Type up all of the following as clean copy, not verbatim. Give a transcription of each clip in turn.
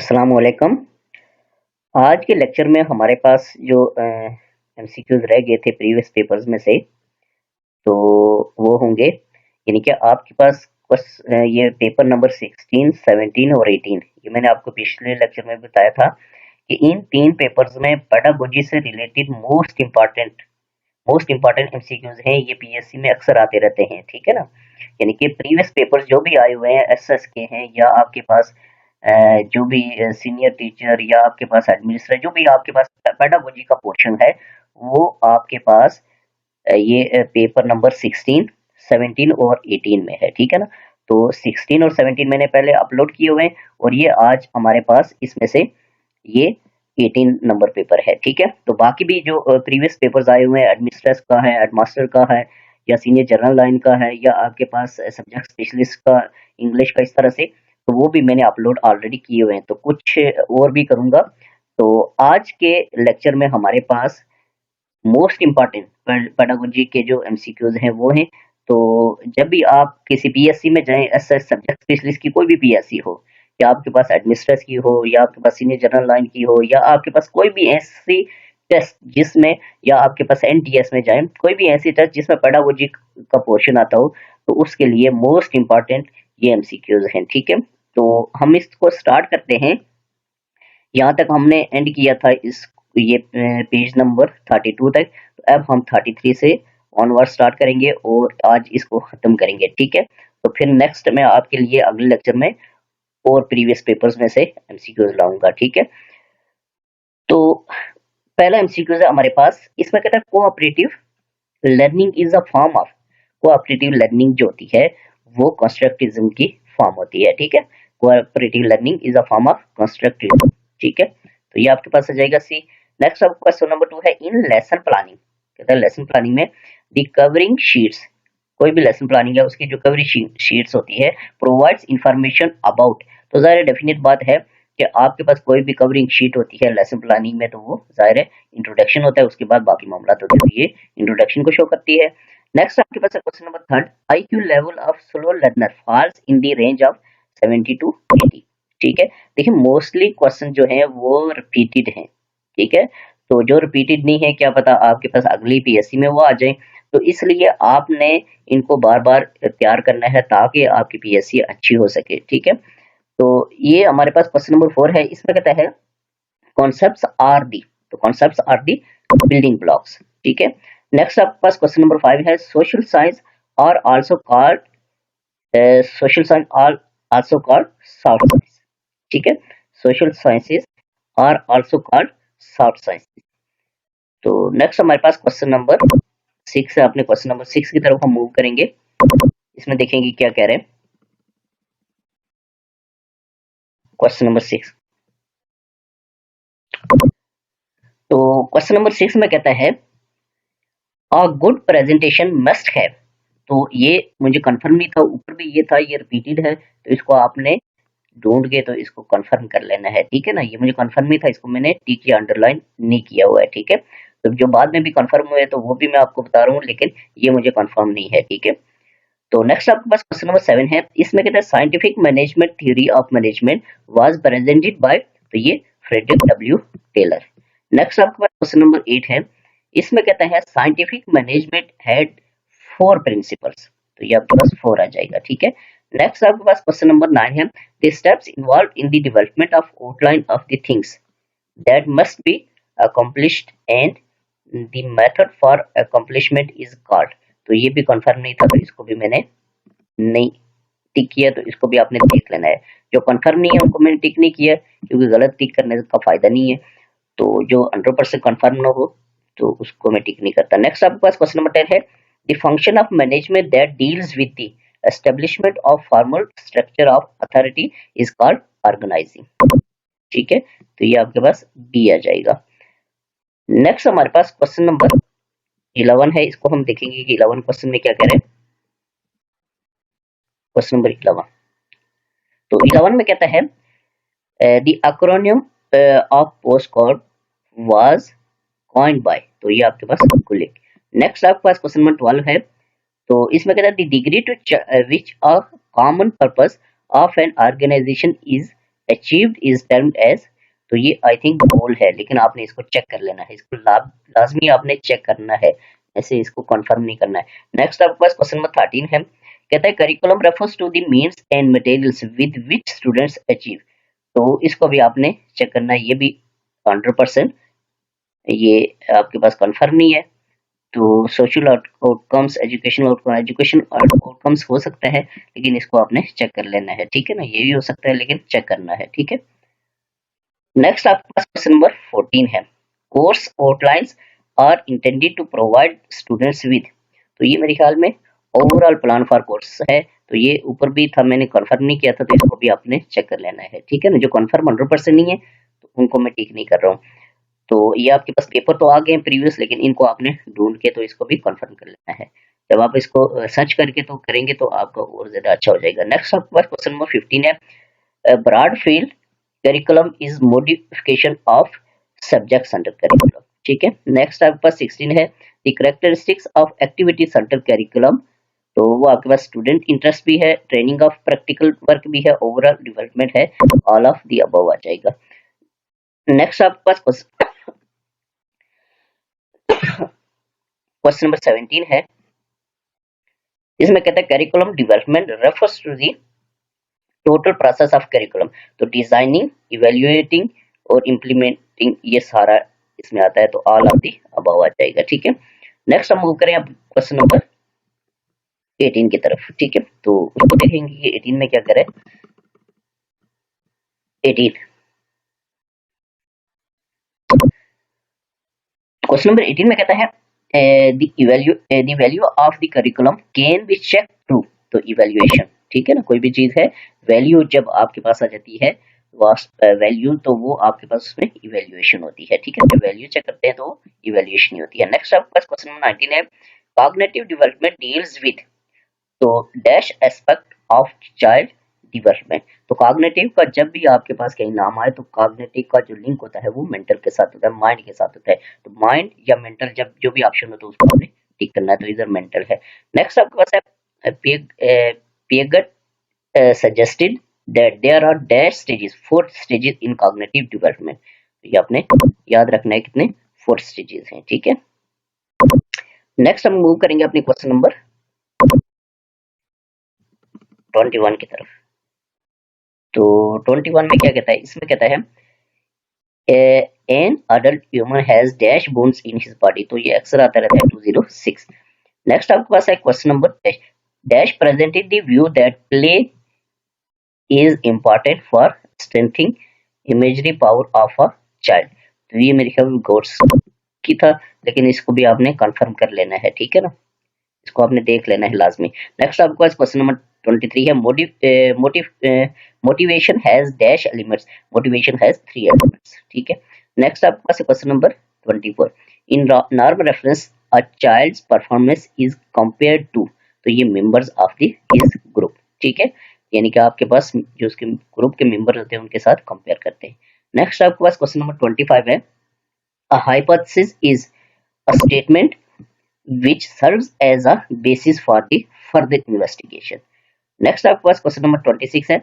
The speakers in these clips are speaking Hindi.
अस्सलाम वालेकुम। आज के लेक्चर में हमारे पास जो एमसीक्यूज रह गए थे प्रीवियस पेपर्स में से, तो वो होंगे, यानी कि आपके पास बस ये पेपर नंबर 16, 17 और 18, ये मैंने आपको पिछले लेक्चर में बताया था कि इन तीन पेपर्स में पेडागोजी से रिलेटेड मोस्ट इम्पॉर्टेंट एमसीक्यूज हैं। ये पीएससी में अक्सर आते रहते हैं, ठीक है ना। यानी कि प्रीवियस पेपर्स जो भी आए हुए हैं एसएस के हैं, या आपके पास जो भी सीनियर टीचर या आपके पास एडमिनिस्ट्रेटर, जो भी आपके पास पेडागोजी का पोर्शन है, वो आपके पास ये पेपर नंबर 16, 17 और 18 में है, ठीक है ना। तो 16 और 17 मैंने पहले अपलोड किए हुए हैं, और ये आज हमारे पास इसमें से ये 18 नंबर पेपर है, ठीक है। तो बाकी भी जो प्रीवियस पेपर्स आए हुए हैं, एडमिनिस्ट्रेटर का है, हेडमास्टर का है, या सीनियर जनरल लाइन का है, या आपके पास सब्जेक्ट स्पेशलिस्ट का, इंग्लिश का, इस तरह से, तो वो भी मैंने अपलोड ऑलरेडी किए हुए हैं। तो कुछ और भी करूंगा। तो आज के लेक्चर में हमारे पास मोस्ट इम्पॉर्टेंट पेडागोजी के जो एमसीक्यूज हैं वो हैं। तो जब भी आप किसी पीएससी में जाएं, एसएस सब्जेक्ट स्पेशलिस्ट की कोई भी पीएससी हो, या आपके पास एडमिनिस्ट्रेटर की हो, या आपके पास सीनियर जनरल लाइन की हो, या आपके पास कोई भी ऐसी टेस्ट जिसमें, या आपके पास एनटीएस में जाए, कोई भी ऐसी टेस्ट जिसमें पेडागोजी का पोर्शन आता हो, तो उसके लिए मोस्ट इम्पॉर्टेंट ये एमसीक्यूज हैं, ठीक है। तो हम इसको स्टार्ट करते हैं। यहाँ तक हमने एंड किया था इस ये पेज नंबर 32 तक। तो अब हम 33 से ऑनवर्ड स्टार्ट करेंगे और आज इसको खत्म करेंगे, ठीक है। तो फिर नेक्स्ट मैं आपके लिए अगले लेक्चर में और प्रीवियस पेपर्स में से एमसीक्यूज लाऊंगा, ठीक है। तो पहला एमसीक्यूज है हमारे पास, इसमें कहता है cooperative learning is a form of, cooperative learning जो होती है वो कंस्ट्रक्टिविज्म की फॉर्म होती है, ठीक है। Cooperative learning is a form of constructivism, ठीक है। तो ये आपके पास आ जाएगा सी। नेक्स्ट आपका क्वेश्चन नंबर 2 है, इन लेसन प्लानिंग, कहता है लेसन प्लानिंग में द कवरिंग शीट्स, कोई भी लेसन प्लानिंग है उसकी जो कवरिंग शीट्स होती है, प्रोवाइड्स इंफॉर्मेशन अबाउट। तो जाहिर डेफिनेट बात है कि आपके पास कोई भी कवरिंग शीट होती है लेसन प्लानिंग में, तो वो जाहिर है इंट्रोडक्शन होता है, उसके बाद बाकी मामला होते हैं, ये इंट्रोडक्शन को शो करती है। नेक्स्ट आपके पास question number 3, IQ level of slow learner falls in the range of 70 to 80, ठीक है। देखिए मोस्टली क्वेश्चन जो है वो रिपीटेड हैं, ठीक है। तो जो रिपीटेड नहीं है, क्या पता आपके पास अगली पीएससी में वो आ जाए, तो इसलिए आपने इनको बार बार तैयार करना है ताकि आपकी पीएससी अच्छी हो सके, ठीक है। तो ये हमारे पास क्वेश्चन नंबर 4 है, इसमें कहता है कॉन्सेप्ट्स आर दी, तो concepts are the building blocks, ठीक है। नेक्स्ट आपके पास क्वेश्चन नंबर 5 है, social science are also called, social science are also called soft science, ठीक है। Social sciences are also called soft science. तो नेक्स्ट हमारे पास क्वेश्चन नंबर 6 है, अपने क्वेश्चन नंबर 6 की तरफ हम मूव करेंगे। इसमें देखेंगे क्या कह रहे हैं। क्वेश्चन नंबर 6, तो क्वेश्चन नंबर 6 में कहता है a good presentation must have, तो ये मुझे कंफर्म नहीं था, ऊपर भी ये था, ये रिपीटेड है, तो इसको आपने ढूंढ के तो इसको कंफर्म कर लेना है, ठीक है ना। ये मुझे कंफर्म नहीं था, इसको मैंने टिक या अंडरलाइन नहीं किया हुआ है, ठीक है। तो जो बाद में भी कंफर्म हुए तो वो भी मैं आपको बता रहा हूँ, लेकिन ये मुझे कंफर्म नहीं है, ठीक है। तो नेक्स्ट आपके पास क्वेश्चन नंबर 7 है, इसमें कहता है scientific management theory of management was presented by, तो ये फ्रेडरिक डब्ल्यू टेलर। नेक्स्ट आपके पास क्वेश्चन नंबर 8 है, इसमें कहता है साइंटिफिक मैनेजमेंट हैड 4 प्रिंसिपल्स, तो ये आपके पास 4 आ जाएगा, ठीक है। नेक्स्ट आपके पास क्वेश्चन नंबर 9 है, the steps involve in the development of outline of the things that must be accomplished and the method for accomplishment is called, तो ये भी कंफर्म नहीं था, तो इसको भी मैंने नहीं टिक किया, तो इसको भी आपने देख लेना है। जो कंफर्म नहीं है उनको मैंने टिक नहीं किया, क्योंकि गलत टिक करने का फायदा नहीं है। तो जो 100% कंफर्म ना हो तो उसको मैं टिक नहीं करता। नेक्स्ट आपके पास क्वेश्चन नंबर 10 है, the function of management that deals with the establishment of formal structure of authority is called organizing, ठीक है। तो ये आपके पास बी आ जाएगा। नेक्स्ट हमारे पास क्वेश्चन नंबर 11 है, इसको हम देखेंगे कि 11 क्वेश्चन में क्या कह रहे हैं। क्वेश्चन नंबर 11, तो 11 में कहता है the acromion of post code was coined bye, तो ये आपके पास खुले। नेक्स्ट आपके पास क्वेश्चन नंबर 12 है, तो इसमें कहता है the degree to which a common purpose of an organisation is achieved is termed as, तो ये आई थिंक गोल है, लेकिन आपने इसको चेक कर लेना है, इसको लाजमी आपने चेक करना है, ऐसे इसको कंफर्म नहीं करना है। नेक्स्ट आपके पास क्वेश्चन नंबर 13 है, कहता है curriculum refers to the means and materials with which students achieve, तो इसको भी आपने चेक करना है, ये भी 100% ये आपके पास कंफर्म नहीं है। तो सोशल आउटकम्स, एजुकेशन आउटकम्स हो सकता है, लेकिन इसको आपने चेक कर लेना है, ठीक है ना, ये भी हो सकता है लेकिन चेक करना है, ठीक है। नेक्स्ट आपके पास क्वेश्चन नंबर 14 है, course outlines are intended to provide students with, तो ये मेरे ख्याल में ओवरऑल प्लान फॉर कोर्स है, तो ये ऊपर भी था, मैंने कंफर्म नहीं किया था, तो इसको भी आपने चेक कर लेना है, ठीक है ना। जो कंफर्म 100% नहीं है तो उनको मैं टिक नहीं कर रहा हूँ। तो ये आपके पास पेपर तो आ गए हैं प्रीवियस, लेकिन इनको आपने ढूंढ के तो इसको भी कंफर्म कर लेना है। जब आप इसको सर्च करके तो करेंगे तो आपका और ज्यादा अच्छा हो जाएगा। नेक्स्ट आपके पास क्वेश्चन नंबर 15 है, broad field curriculum is modification of subject centre curriculum, ठीक है। नेक्स्ट आपके पास 16 है, the characteristics of activity centre curriculum, तो वो आपके पास स्टूडेंट इंटरेस्ट भी है, ट्रेनिंग ऑफ प्रैक्टिकल वर्क भी है, ओवरऑल डेवलपमेंट है, ऑल ऑफ द अबव आ जाएगा। नेक्स्ट आपके पास क्वेश्चन नंबर 17 है, इसमें कहता है curriculum development refers to the total process of curriculum, तो डिजाइनिंग, इवेल्युएटिंग और इम्प्लीमेंटिंग, ये सारा इसमें आता है, तो ऑल ऑफ दी अबव आ जाएगा, ठीक है। नेक्स्ट हम मूव करें अब क्वेश्चन नंबर 18 की तरफ, ठीक है, तो उसको देखेंगे कि 18 में क्या करे। 18 क्वेश्चन नंबर 18 में कहता है the value of the curriculum can be checked through, तो इवेल्युएशन, ठीक है ना, कोई भी चीज है वैल्यू जब आपके पास आ जाती है वैल्यू, तो वो आपके पास उसमें इवेल्युएशन होती है, ठीक है, जब वैल्यू चेक करते हैं तो इवेल्युएशन होती है। नेक्स्ट आपके पास क्वेश्चन नंबर 19 है, कॉग्निटिव डेवलपमेंट डील्स विद, तो dash aspect of child development, तो कॉग्निटिव का जब भी आपके पास कहीं नाम आए तो कॉग्निटिव का जो लिंक होता है वो मेंटल के साथ होता है, माइंड के साथ होता है, तो माइंड या मेंटल जब जो भी ऑप्शन हो तो उसको आपने टिक करना है, तो इधर मेंटल है। नेक्स्ट आपके पास है Piaget suggested that there are dash stages, 4 stages in cognitive development, ये आपने याद रखना है कितने 4 स्टेजेस हैं, ठीक है। नेक्स्ट हम मूव करेंगे अपने क्वेश्चन नंबर 21 की तरफ। तो 21 में क्या कहता है, इसमें कहता है an adult human has dash bones in his body, तो ये अक्सर आता रहता है 206। नेक्स्ट आपके पास है question number dash, dash presented the view that play is important for strengthening imagery power of a child, तो ये मेरे ख्याल में गोट्स की था, लेकिन इसको भी आपने कंफर्म कर लेना है, ठीक है ना, इसको आपने देख लेना है लाजमी। नेक्स्ट आपके पास क्वेश्चन नंबर 23 है, motivation has dash elements, motivation has 3 elements, ठीक है। नेक्स्ट आपके पास question number 24, in norm reference a child's performance is compared to, तो ये members of the his group, ठीक है, यानी कि आपके पास जो उसके ग्रुप के मेंबर होते हैं उनके साथ कंपेयर करते हैं। नेक्स्ट आपके पास क्वेश्चन नंबर 25 है, a hypothesis is a statement which serves as a basis for the further investigation. Next आपके पास क्वेश्चन नंबर 26 है,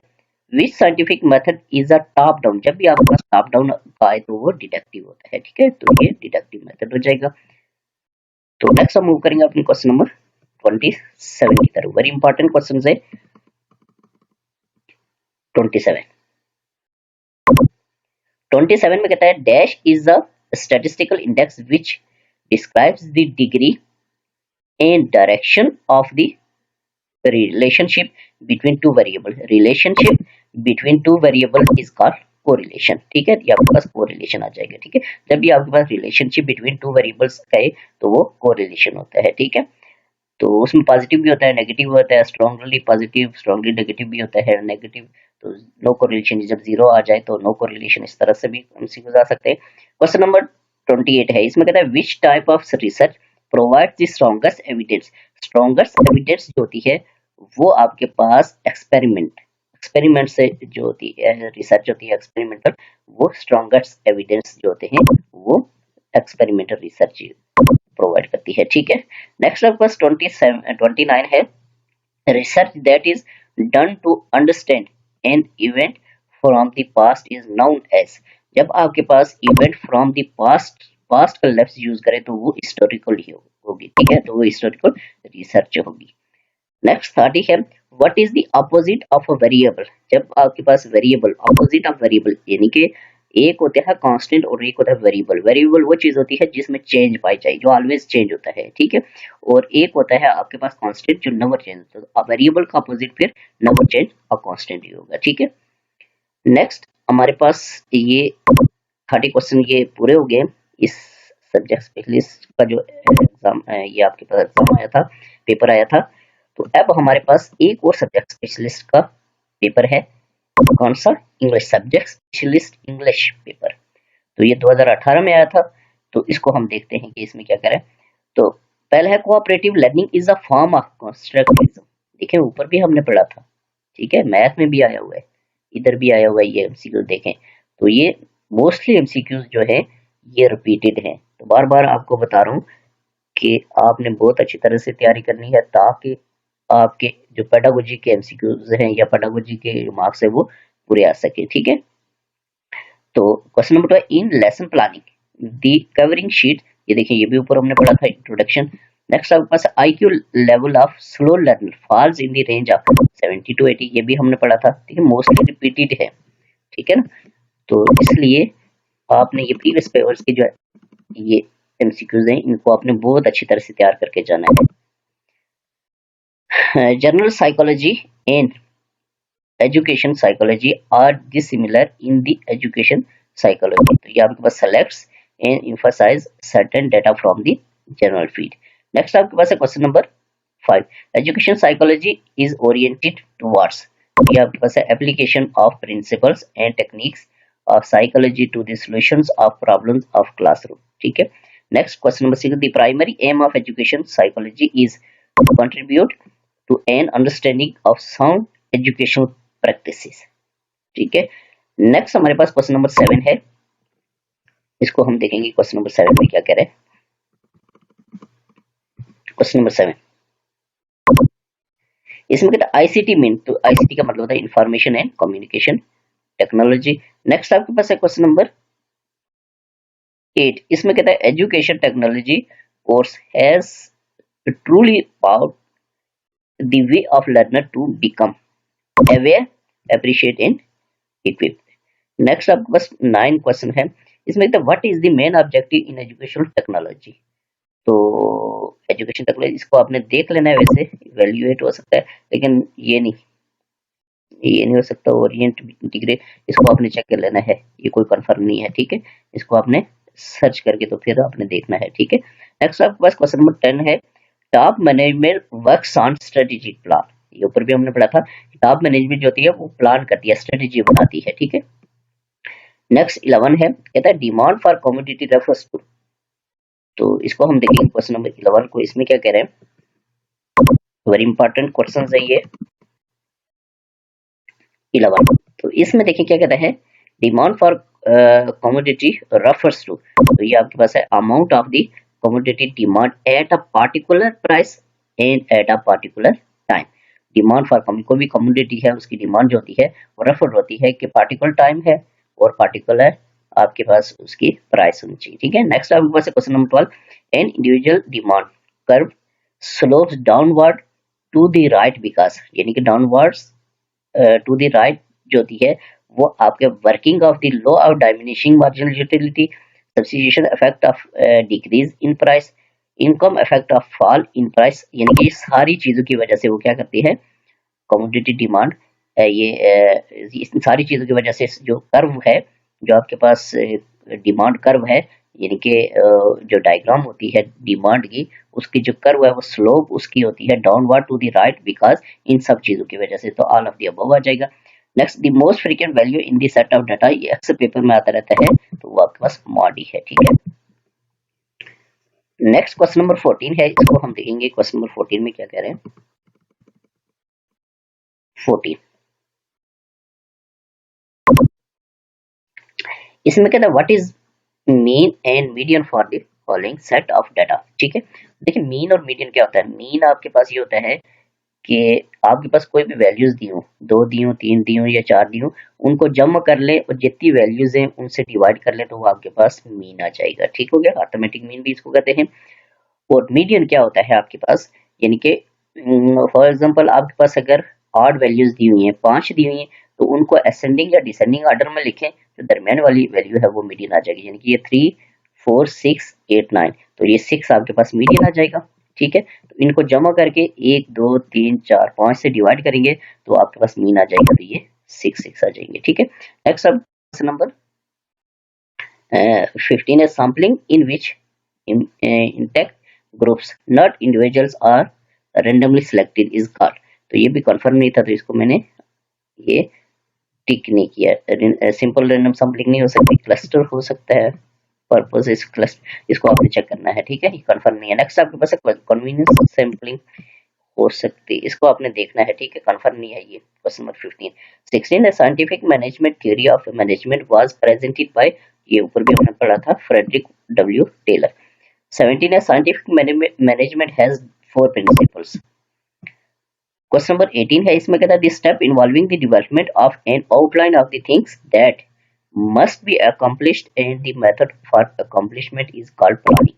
which scientific method is a top down, जब भी आपके पास top down आए तो वो डिडक्टिव होता है, ठीक है, तो ये डिडक्टिव मेथड हो जाएगा। तो नेक्स्ट हम मूव करेंगे अपने क्वेश्चन नंबर 27 की तरफ, वेरी इंपॉर्टेंट क्वेश्चन है 27। 27 में कहता है dash is a statistical index which describes the degree and direction of the relationship between two variable, relationship between two variable is called correlation, ठीक है, ये आपके पास correlation आ जाएगा, ठीक है, जब भी आपके पास relationship between two variables है तो वो correlation होता है, ठीक है। तो उसमें पॉजिटिव भी होता है, नेगेटिव होता है, स्ट्रांगली पॉजिटिव स्ट्रांगली नेगेटिव भी होता है, नेगेटिव तो नो कोरिलेशन, जब जीरो आ जाए तो नो कोरिलेशन, इस तरह से भी हम सीख जा सकते हैं। क्वेश्चन नंबर 28 है, इसमें कहता है which type of research provide the strongest evidence, strongest evidence जो होती है वो आपके पास एक्सपेरिमेंट से जो होती है रिसर्च होती है एक्सपेरिमेंटल, वो स्ट्रॉन्गेस्ट एविडेंस जो होते हैं वो एक्सपेरिमेंटल रिसर्च प्रोवाइड करती है, ठीक है। नेक्स्ट आपके पास 29 है, research that is done to understand an event from the past is known as. जब आपके पास event from the past past का लफ्ज यूज करें तो वो हिस्टोरिकल ही होगी, ठीक है, तो वो हिस्टोरिकल रिसर्च होगी। नेक्स्ट 30 है, what is the opposite of a variable. जब आपके पास वेरिएबल, अपोजिट ऑफ वेरिएबल यानी कि एक होता है कांस्टेंट और एक होता है वेरिएबल। वेरिएबल वो चीज होती है जिसमें चेंज पाई जाए, जो ऑलवेज चेंज होता है, ठीक है, और एक होता है आपके पास कांस्टेंट जो नेवर चेंज होता है। तो वेरिएबल का अपोजिट फिर नेवर चेंज और कांस्टेंट ही होगा, ठीक है। नेक्स्ट हमारे पास ये 30 क्वेश्चन ये पूरे हो गए इस सब्जेक्ट स्पेशलिस्ट का जो एग्जाम ये आपके पास एग्जाम आया था, पेपर आया था। तो अब हमारे पास एक और सब्जेक्ट स्पेशलिस्ट का पेपर है, कौन सा, English subject specialist English paper. तो ये 2018 में आया था। तो इसको हम देखते हैं कि इसमें क्या करें। तो पहला है cooperative learning is a form of constructivism. देखिए ऊपर भी हमने पढ़ा था, ठीक है, मैथ में भी आया हुआ है, इधर भी आया हुआ है, ये एमसीक्यू देखें। तो ये मोस्टली एमसीक्यूज जो है ये रिपीटेड हैं। तो बार बार आपको बता रहा हूँ कि आपने बहुत अच्छी तरह से तैयारी करनी है ताकि आपके जो पेडागोजी के एमसीक्यूज हैं या पेडागोजी के मार्क्स है वो पूरे आ सके, ठीक है। तो क्वेश्चन नंबर 2 इन लेसन प्लानिंग दी कवरिंग शीट। ये देखिए ये भी ऊपर हमने पढ़ा था, इंट्रोडक्शन। नेक्स्ट आपके पास IQ level of slow learner falls in the range of 70 to 80। ये भी हमने पढ़ा था, ठीक है, मोस्टली रिपीटेड है, ठीक है ना। तो इसलिए आपने ये प्रीवियस पेपर्स के जो है ये एमसीक्यूज हैं इनको आपने बहुत अच्छी तरह से तैयार करके जाना है। General psychology and education psychology are dissimilar in the education psychology. तो ये आपके पास selects and emphasise certain data from the general field. Next आपके पास है question number 5 education psychology is oriented towards. ये आपके पास है application of principles and techniques of psychology to the solutions of problems of classroom, ठीक है। Next question number 6 the primary aim of education psychology is to contribute to an understanding of sound educational practices, ठीक है। नेक्स्ट हमारे पास क्वेश्चन नंबर 7 है, इसको हम देखेंगे क्वेश्चन नंबर 7 में क्या कह रहे हैं। क्वेश्चन नंबर 7 इसमें कहता है आईसीटी मीन। तो आईसीटी का मतलब होता है information and communication technology. Next आपके पास है क्वेश्चन नंबर 8, इसमें कहता है education technology course has truly powered the way of learner to become aware, appreciate and equip. Next आपके पास 9 क्वेश्चन है, इसमें कहता है what is the main objective in educational technology. तो एजुकेशन टेक्नोलॉजी इसको आपने देख लेना है, वैसे इवेल्युएट हो सकता है लेकिन ये नहीं हो सकता। ओरिएंट इंटीग्रेट इसको आपने चेक कर लेना है, ये कोई कंफर्म नहीं है, ठीक है, इसको आपने सर्च करके तो फिर आपने देखना है, ठीक है। नेक्स्ट आपके पास क्वेश्चन नंबर 10 है top management works on strategic plan. ये ऊपर भी हमने पढ़ा था, टॉप मैनेजमेंट जो होती है वो प्लान करती है, स्ट्रेटेजी बनाती है, ठीक है। नेक्स्ट 11 है कहता है demand for commodity refers to. तो इसको हम देखेंगे क्वेश्चन नंबर 11 को, इसमें क्या कह रहे हैं, वेरी इंपॉर्टेंट क्वेश्चन है ये 11। तो इसमें देखिए क्या कहता है demand for commodity refers to. तो ये आपके पास है amount of the commodity demand at a particular price and at a particular time. Demand for कोई भी कमोडिटी है उसकी डिमांड जो होती है वो रेफर होती है कि पार्टिकुलर टाइम है और पार्टिकुलर आपके पास उसकी प्राइस होनी चाहिए, ठीक है। नेक्स्ट आपके पास है question number 12 an individual demand curve slopes downward to the right because, यानी कि डाउनवर्ड्स टू द राइट जो होती है वो आपके working of the law of diminishing marginal utility, substitution effect of decrease in price, income effect of fall in price, यानी कि सारी चीजों की वजह से वो क्या करती है कमोडिटी डिमांड, इन सारी चीजों की वजह से जो कर्व है, जो आपके पास डिमांड कर्व है, यानी कि जो डायग्राम होती है डिमांड की उसकी जो कर्व है वो स्लोप उसकी होती है downward to the right because इन सब चीजों की वजह से। तो ऑल ऑफ द अबव आ जाएगा। Next the most frequent value in the set of data, ये अक्सर पेपर में आता रहता है, तो वो आपके पास मॉडी है, ठीक है। नेक्स्ट क्वेश्चन नंबर 14 है, इसको हम देखेंगे क्वेश्चन नंबर 14 में क्या कह रहे हैं। 14 इसमें कहता है what is mean and median for the following set of data, ठीक है। देखिए मीन और मीडियन क्या होता है। मीन आपके पास ये होता है कि आपके पास कोई भी वैल्यूज दी हो, 2 दी हो, 3 दी हो या 4 दी हो, उनको जमा कर ले और जितनी वैल्यूज हैं उनसे डिवाइड कर ले तो वो आपके पास मीन आ जाएगा। ठीक हो गया, ऑटोमेटिक मीन भी इसको कहते हैं। और मीडियन क्या होता है आपके पास, यानी कि फॉर एग्जांपल आपके पास अगर ऑड वैल्यूज दी हुई हैं, 5 दी हुई हैं, तो उनको असेंडिंग या डिसेंडिंग ऑर्डर में लिखें, जो दरमियान वाली वैल्यू है वो मीडियन आ जाएगी। यानी कि ये 3 4 6 8 9, तो ये 6 आपके पास मीडियन आ जाएगा। ठीक है, तो इनको जमा करके 1 2 3 4 5 से डिवाइड करेंगे तो आपके पास मीन आ जाएगा, तो ये 6 आ जाएंगे। ठीक है, नेक्स्ट अब क्वेश्चन नंबर 15 है, sampling in which intact groups not individuals are randomly selected is called। तो ये भी कंफर्म नहीं था तो इसको मैंने ये टिक नहीं किया। सिंपल रैंडम सैम्पलिंग नहीं हो सकती, क्लस्टर हो सकता है, पर्पस इस क्लस्टर, इसको आपने चेक करना है। ठीक है, ये कंफर्म नहीं है। नेक्स्ट आपके पास कन्वीनियंस सैम्पलिंग हो सकती है, इसको आपने देखना है। ठीक है, कंफर्म नहीं है ये। क्वेश्चन नंबर 15 16 है, scientific management theory of management was presented bye, ये ऊपर भी हमने पढ़ा था, फ्रेडरिक डब्ल्यू टेलर। 17 है, scientific management has 4 principles। Question number 18 है, इसमें कहता है the step involving the development of an outline of the things that must be accomplished and the method for accomplishment is called planning।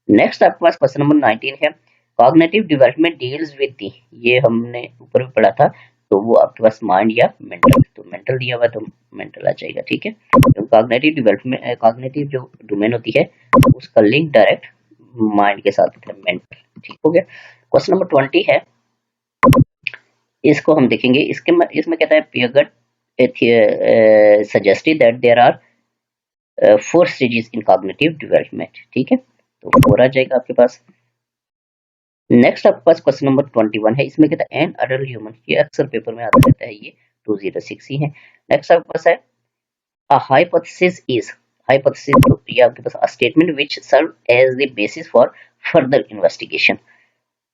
Next आपके पास क्वेश्चन नंबर 19 है, cognitive development deals with the, ये हमने ऊपर भी पढ़ा था, तो वो आपके पास माइंड या मेंटल, तो मेंटल दिया हुआ तो मेंटल आ जाएगा। ठीक है, तो कॉग्निटिव डेवलपमेंट, कॉग्निटिव जो डोमेन होती है उसका लिंक डायरेक्ट माइंड के साथ होता है, मेंटल। ठीक हो गया। क्वेश्चन नंबर 20 है, इसको हम देखेंगे। इसमें कहता है Piaget suggested that there are 4 stages in cognitive development. ठीक है, तो 4 आ जाएगा आपके पास। नेक्स्ट आपके पास क्वेश्चन नंबर 21 है, इसमें कहता है एन अडल्ट ह्यूमन, ये अक्सर पेपर में आता रहता है, ये 206 ही है। नेक्स्ट आपके पास है अ हाइपोथेसिस इज, हाइपोथेसिस ये आपके पास a statement which serve as the basis for further investigation.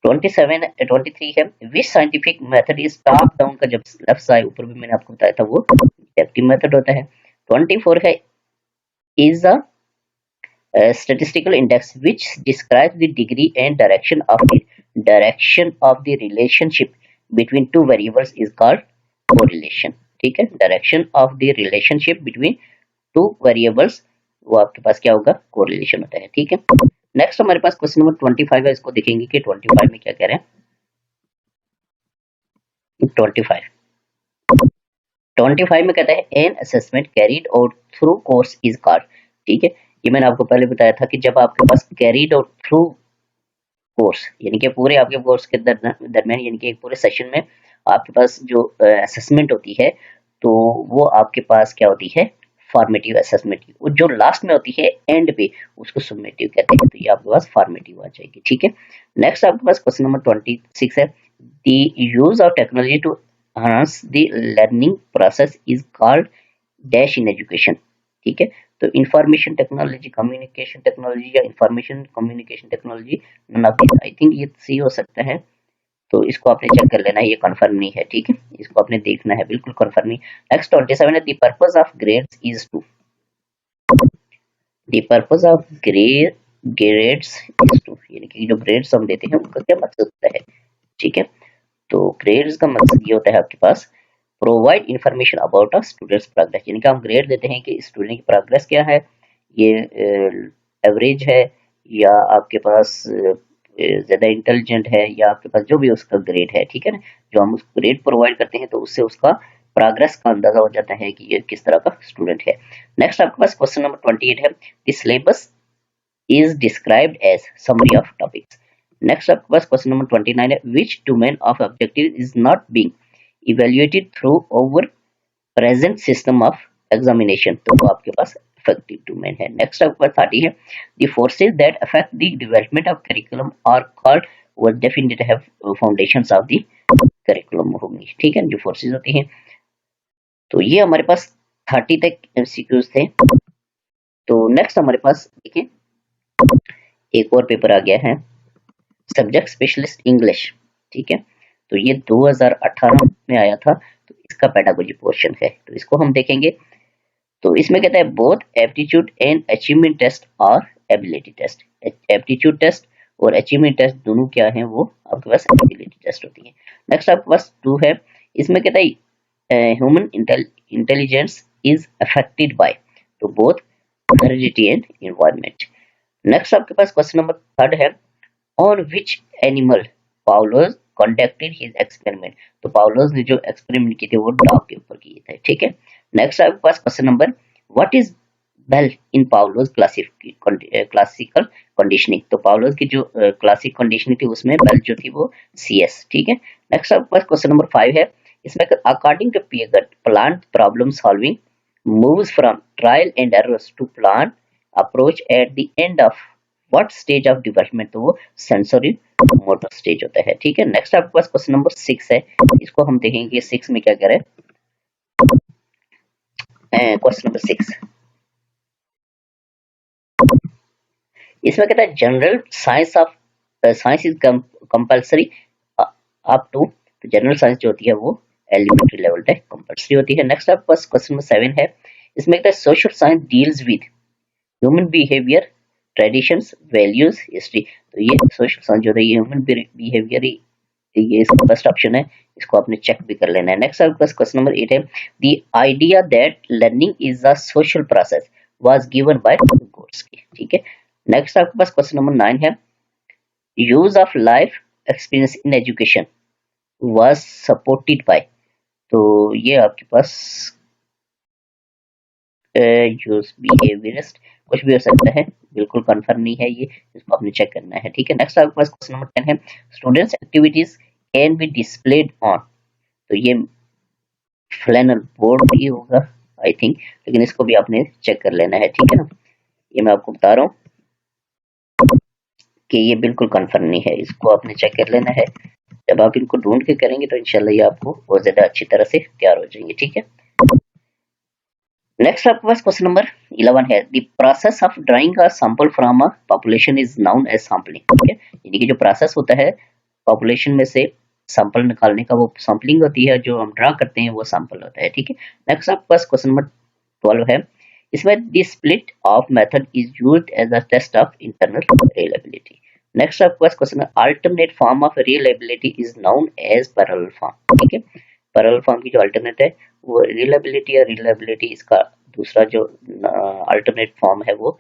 23 है, which scientific method is top down का जब लेफ्ट साइड ऊपर भी मैंने आपको बताया था वो डिडक्टिव मेथड होता है। 24 है, is a statistical index which describes the degree and direction of the relationship between two variables is called correlation। ठीक है, direction of the relationship between two variables वो आपके पास क्या होगा, कोरिलेशन होता है। ठीक है, नेक्स्ट हमारे पास क्वेश्चन नंबर 25 है, इसको देखेंगे कि 25 में क्या कह रहे हैं। 25 में कहता है an assessment carried out through course is called. ठीक है, ये मैंने आपको पहले बताया था कि जब आपके पास कैरीड आउट थ्रू कोर्स, यानी कि पूरे आपके कोर्स के दरमियान, यानी कि एक पूरे सेशन में आपके पास जो असेसमेंट होती है, तो वो आपके पास क्या होती है, फॉर्मेटिव असेसमेंट, जो लास्ट में होती है एंड पे, उसको समेटिव कहते हैं, तो ये आपके पास फॉर्मेटिव आ जाएगी। ठीक है, नेक्स्ट आपके पास क्वेश्चन नंबर 26 है, the use of technology to enhance the learning process is called dash in education. ठीक है, तो इंफॉर्मेशन टेक्नोलॉजी, कम्युनिकेशन टेक्नोलॉजी या information communication technology, none of this, I think ये सी हो सकता है, तो इसको आपने चेक कर लेना है, ये कंफर्म नहीं है। ठीक है, इसको आपने देखना है, बिल्कुल कंफर्म नहीं। नेक्स्ट 27 है, the purpose of grades is to, the purpose of grades is to, यानी कि जो ग्रेड्स हम देते हैं उनका क्या मकसद होता है। ठीक है, तो ग्रेड्स का मकसद ये होता है आपके पास provide information about a student's progress, यानी कि हम ग्रेड देते हैं कि स्टूडेंट की प्रोग्रेस क्या है, ये एवरेज है या आपके पास ज्यादा इंटेलिजेंट है, या आपके पास जो भी उसका ग्रेड है। ठीक है ना, जो हम उसको ग्रेड प्रोवाइड करते हैं तो उससे उसका प्रोग्रेस का अंदाजा हो जाता है कि ये किस तरह का स्टूडेंट है। नेक्स्ट आपके पास क्वेश्चन नंबर 28 है, the syllabus is described as summary of topics. Next आपके पास क्वेश्चन नंबर 29 है, which domain of objective is not being evaluated through our present system of examination, तो वो आपके पास effective domain है। नेक्स्ट आपके पास 30 है, the forces that affect the development of curriculum are called or defined to have foundations of the curriculum होंगी। ठीक है, जो forces होती हैं, तो ये हमारे पास 30 तक MCQs थे। तो नेक्स्ट हमारे पास देखिए एक और पेपर आ गया है, सब्जेक्ट स्पेशलिस्ट इंग्लिश। ठीक है, तो ये 2018 में आया था, तो इसका पेडागोजी पोर्शन है, तो इसको हम देखेंगे। तो इसमें कहता है both aptitude and achievement test और एबिलिटी टेस्ट, एप्टीट्यूड टेस्ट और अचीवमेंट टेस्ट दोनों क्या है, वो आपके पास एबिलिटी टेस्ट होती है। नेक्स्ट आपके पास 2 है, इसमें कहता है human intelligence is affected by, तो both heredity and environment. Next आपके पास क्वेश्चन नंबर 3 है, on which animal Pavlov conducted his experiment, तो पाउलोस ने जो एक्सपेरिमेंट किए थे वो डॉग के ऊपर किए थे, ठीक है। नेक्स्ट आपके पास question number, what is bell in Pavlov classical conditioning, तो पाउलोस की जो क्लासिक कंडीशनिंग थी उसमें बेल जो थी वो CS, ठीक है। नेक्स्ट आपके पास क्वेश्चन नंबर 5 है, इसमें according to Piaget plant problem solving moves from trial and errors to plan approach at the end of what stage of development, तो वो सेंसरी मोटर स्टेज होता है, ठीक है। नेक्स्ट आपके पास क्वेश्चन नंबर 6 है, इसको हम देखेंगे 6 में क्या कह रहे हैं। क्वेश्चन नंबर 6 इसमें कहता है general science is compulsory up to, तो जनरल साइंस जो होती है वो एलिमेंट्री लेवल तक कंपल्सरी होती है। नेक्स्ट आपके पास क्वेश्चन नंबर 7 है, इसमें कहता है social science deals with human behaviour traditions values history, तो ये सोशल साइंस जो है ये ह्यूमन बिहेवियर, ये इसका बेस्ट ऑप्शन है, इसको आपने चेक भी कर लेना है। नेक्स्ट आपके पास क्वेश्चन नंबर 8 है, the idea that learning is a social process was given by Vygotsky, ठीक है। नेक्स्ट आपके पास क्वेश्चन नंबर 9 है, use of life experience in education was supported by, तो ये आपके पास यूज बिहेवियरिस्ट कुछ भी हो सकता है, बिल्कुल कंफर्म नहीं है ये, इसको आपने चेक करना है, ठीक है। नेक्स्ट आपके पास क्वेश्चन नंबर 10 है, students activities can be displayed on, तो ये फ्लैनल बोर्ड भी होगा आई थिंक, लेकिन इसको भी आपने चेक कर लेना है, ठीक है ना। ये मैं आपको बता रहा हूँ कि ये बिल्कुल कंफर्म नहीं है, इसको आपने चेक कर लेना है। जब आप इनको ढूंढ के करेंगे तो इंशाल्लाह ये आपको बहुत ज्यादा अच्छी तरह से तैयार हो जाएंगे, ठीक है। नेक्स्ट आपके पास क्वेश्चन नंबर 11 है, the process of drawing a sample from a population is known as sampling, ठीक है। यानी कि जो प्रोसेस होता है पॉपुलेशन में से सैंपल निकालने का, वो सैंपलिंग होती है, जो हम ड्रा करते हैं वो सैंपल होता है, ठीक है। नेक्स्ट आपके पास क्वेश्चन नंबर 12 है, इसमें the split of method is used as a test of internal reliability. Next आपके पास क्वेश्चन है, alternate form of reliability is known as parallel form, ठीक है। पैरेलल फॉर्म की जो अल्टरनेट है वो रिलायबिलिटी या रिलायबिलिटी, इसका दूसरा जो अल्टरनेट फॉर्म है वो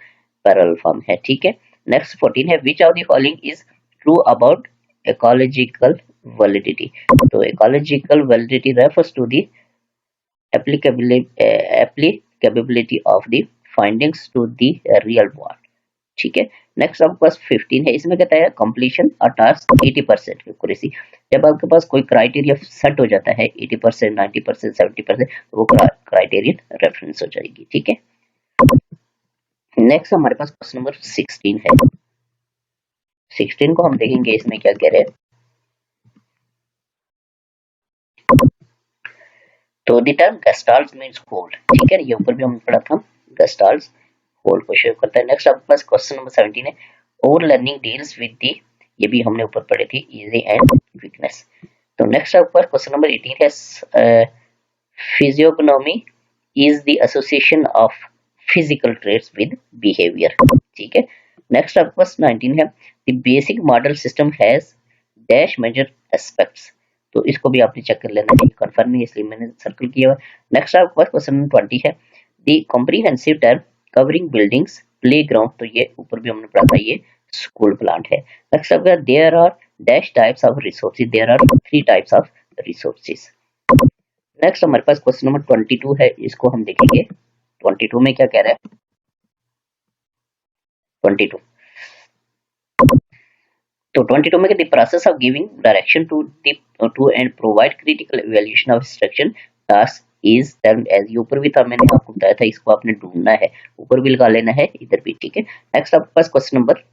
पैरेलल फॉर्म है, ठीक है। नेक्स्ट 14 है, which of the following is true about ecological validity, तो ecological validity refers to the applicability of the findings to the real world, ठीक है। नेक्स्ट आपके पास 15 है, इसमें कहता है कंप्लीशन अ टास्क 80% एक्यूरेसी, जब आपके पास कोई क्राइटेरिया सेट हो जाता है 80%, 90%, 70%, तो वो क्राइटेरियन रेफरेंस हो जाएगी, ठीक है। नेक्स्ट हमारे पास क्वेश्चन नंबर 16 है, 16 को हम देखेंगे इसमें क्या कह रहे हैं। तो the term gestalt means whole, ठीक है, ये ऊपर भी हमने पढ़ा था, गेस्टाल्ट होल को शो करता है। नेक्स्ट आपके पास क्वेश्चन नंबर 17 है, over learning deals with the, ये भी हमने ऊपर पढ़े थे, इजी एंड वीकनेस। तो नेक्स्ट आपके पास क्वेश्चन नंबर 18 है, physiognomy is the association of physical traits with behaviour, ठीक है। नेक्स्ट आपके पास 19 है, the basic model system has dash major aspects, तो इसको भी आपने चेक कर लेना है, कंफर्म नहीं इसलिए मैंने सर्कल किया हुआ। नेक्स्ट आपके पास क्वेश्चन 20 है, the comprehensive term covering buildings playground, तो ये ऊपर भी हमने पढ़ा था, ये स्कूल प्लांट है। नेक्स्ट आपका there are dash types of resources, there are 3 types of resources. Next हमारे पास क्वेश्चन नंबर 22 है, इसको हम देखेंगे 22 में क्या कह रहा है। 22 तो 22 में the process of giving direction to and provide critical evaluation of instruction task is termed as, ये ऊपर भी था, मैंने आपको बताया था, इसको आपने ढूंढना है, ऊपर भी लगा लेना है, इधर भी, ठीक है। नेक्स्ट आपके पास क्वेश्चन नंबर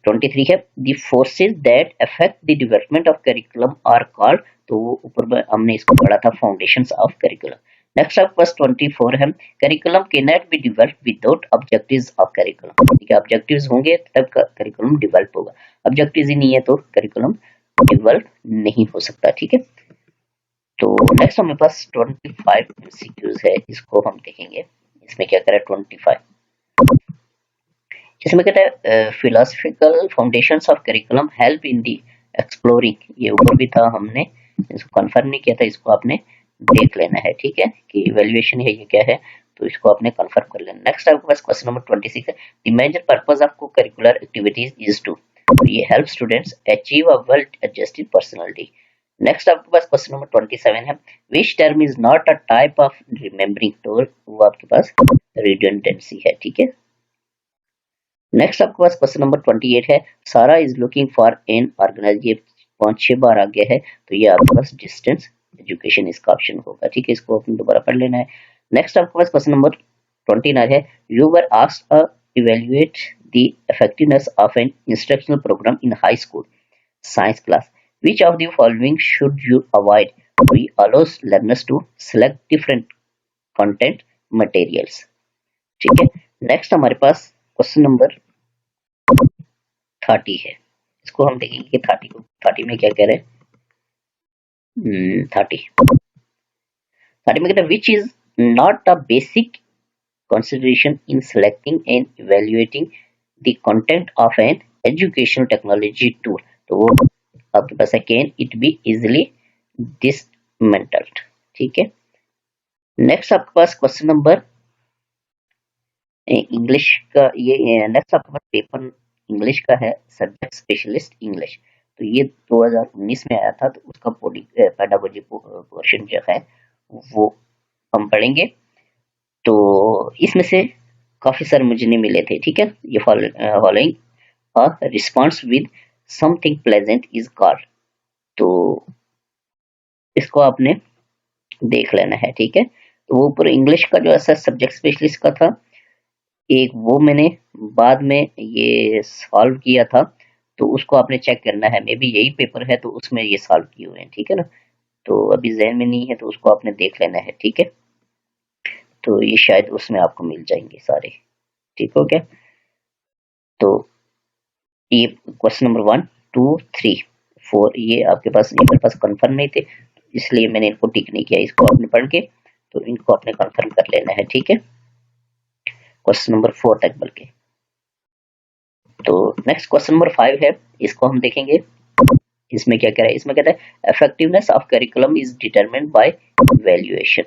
23 है, the forces that affect the development of curriculum are called, तो वो ऊपर हमने इसको पढ़ा था, फाउंडेशंस ऑफ करिकुलम। नेक्स्ट आपके पास 24 है, curriculum can not be developed without objectives of curriculum, ठीक है, ऑब्जेक्टिव्स होंगे तब करिकुलम डेवलप होगा, ऑब्जेक्टिव्स ही नहीं है तो करिकुलम डेवलप नहीं हो सकता, ठीक है। तो नेक्स्ट हमारे पास 25 एमसीक्यूज है, इसको हम देखेंगे, इसमें क्या करें 25 इसमें कहता है philosophical foundations of curriculum help in the exploring, ये ऊपर भी था, हमने इसको कंफर्म नहीं किया था, इसको आपने देख लेना है, ठीक है, कि इवैल्यूएशन है ये क्या है, तो इसको आपने कंफर्म कर लेना। नेक्स्ट आपके पास क्वेश्चन नंबर 26 है, द मेजर पर्पस ऑफ को करिकुलर एक्टिविटीज इज टू, तो ये help students achieve a well adjusted personality. Next आपके पास क्वेश्चन नंबर 27 है, which term is not a type of remembering, तो वो आपके पास रिडंडेंसी है, ठीक है। नेक्स्ट आपके पास क्वेश्चन नंबर 28 है, Sarah is looking for an organise, ये 5-6 बार आ गया है, तो ये आपके पास डिस्टेंस एजुकेशन इसका ऑप्शन होगा, ठीक है, इसको आपने दोबारा पढ़ लेना है। नेक्स्ट आपके पास क्वेश्चन नंबर 29 है, you were asked a evaluate the effectiveness of an instructional program in high school science class, which of the following should you avoid, we allows learners to select different content materials, ठीक है। नेक्स्ट हमारे पास क्वेश्चन नंबर 30 है, इसको हम देखेंगे कि 30 में क्या कह रहे हैं। 30 में कहते हैं, which is not a basic consideration in selecting and evaluating the content of an educational technology tool, तो वो आपके पास है, can it be easily dismantled, ठीक है। नेक्स्ट आपके पास क्वेश्चन नंबर इंग्लिश का, ये नेक्स्ट आपके पास पेपर इंग्लिश का है, सब्जेक्ट स्पेशलिस्ट इंग्लिश, तो ये 2019 में आया था, तो उसका पेडागोजी पोर्शन जो है वो हम पढ़ेंगे, तो इसमें से काफी सारे मुझे नहीं मिले थे, ठीक है। ये following a response with something pleasant is called, तो इसको आपने देख लेना है, ठीक है। तो वो ऊपर इंग्लिश का जो ऐसा सब्जेक्ट स्पेशलिस्ट का था एक, वो मैंने बाद में ये सॉल्व किया था, तो उसको आपने चेक करना है, मे बी यही पेपर है तो उसमें ये सॉल्व किए हुए हैं, ठीक है ना, तो अभी जहन में नहीं है, तो उसको आपने देख लेना है, ठीक है। तो ये शायद उसमें आपको मिल जाएंगे सारे, ठीक हो गया। तो ये क्वेश्चन नंबर 1, 2, 3, 4 ये आपके पास, ये मेरे पास कंफर्म नहीं थे, इसलिए मैंने इनको टिक नहीं किया, इसको आपने पढ़ के तो इनको आपने कंफर्म कर लेना है, ठीक है, क्वेश्चन नंबर 4 तक बढ़ के। तो नेक्स्ट क्वेश्चन नंबर 5 है, इसको हम देखेंगे, इसमें क्या कह रहा है, इसमें कहता है effectiveness of curriculum is determined by evaluation.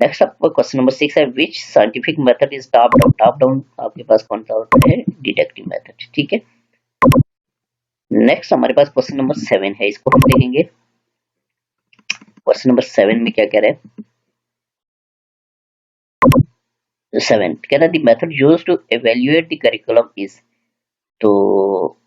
Next आपका क्वेश्चन नंबर 6 है, which scientific method is top down, top down आपके पास कौन सा होता है, डिडक्टिव मेथड, ठीक है। नेक्स्ट हमारे पास क्वेश्चन नंबर 7 है, इसको हम देखेंगे। क्वेश्चन नंबर 7 में क्या कह रहे हैं, 7 कह रहा है the method used to evaluate the curriculum is, तो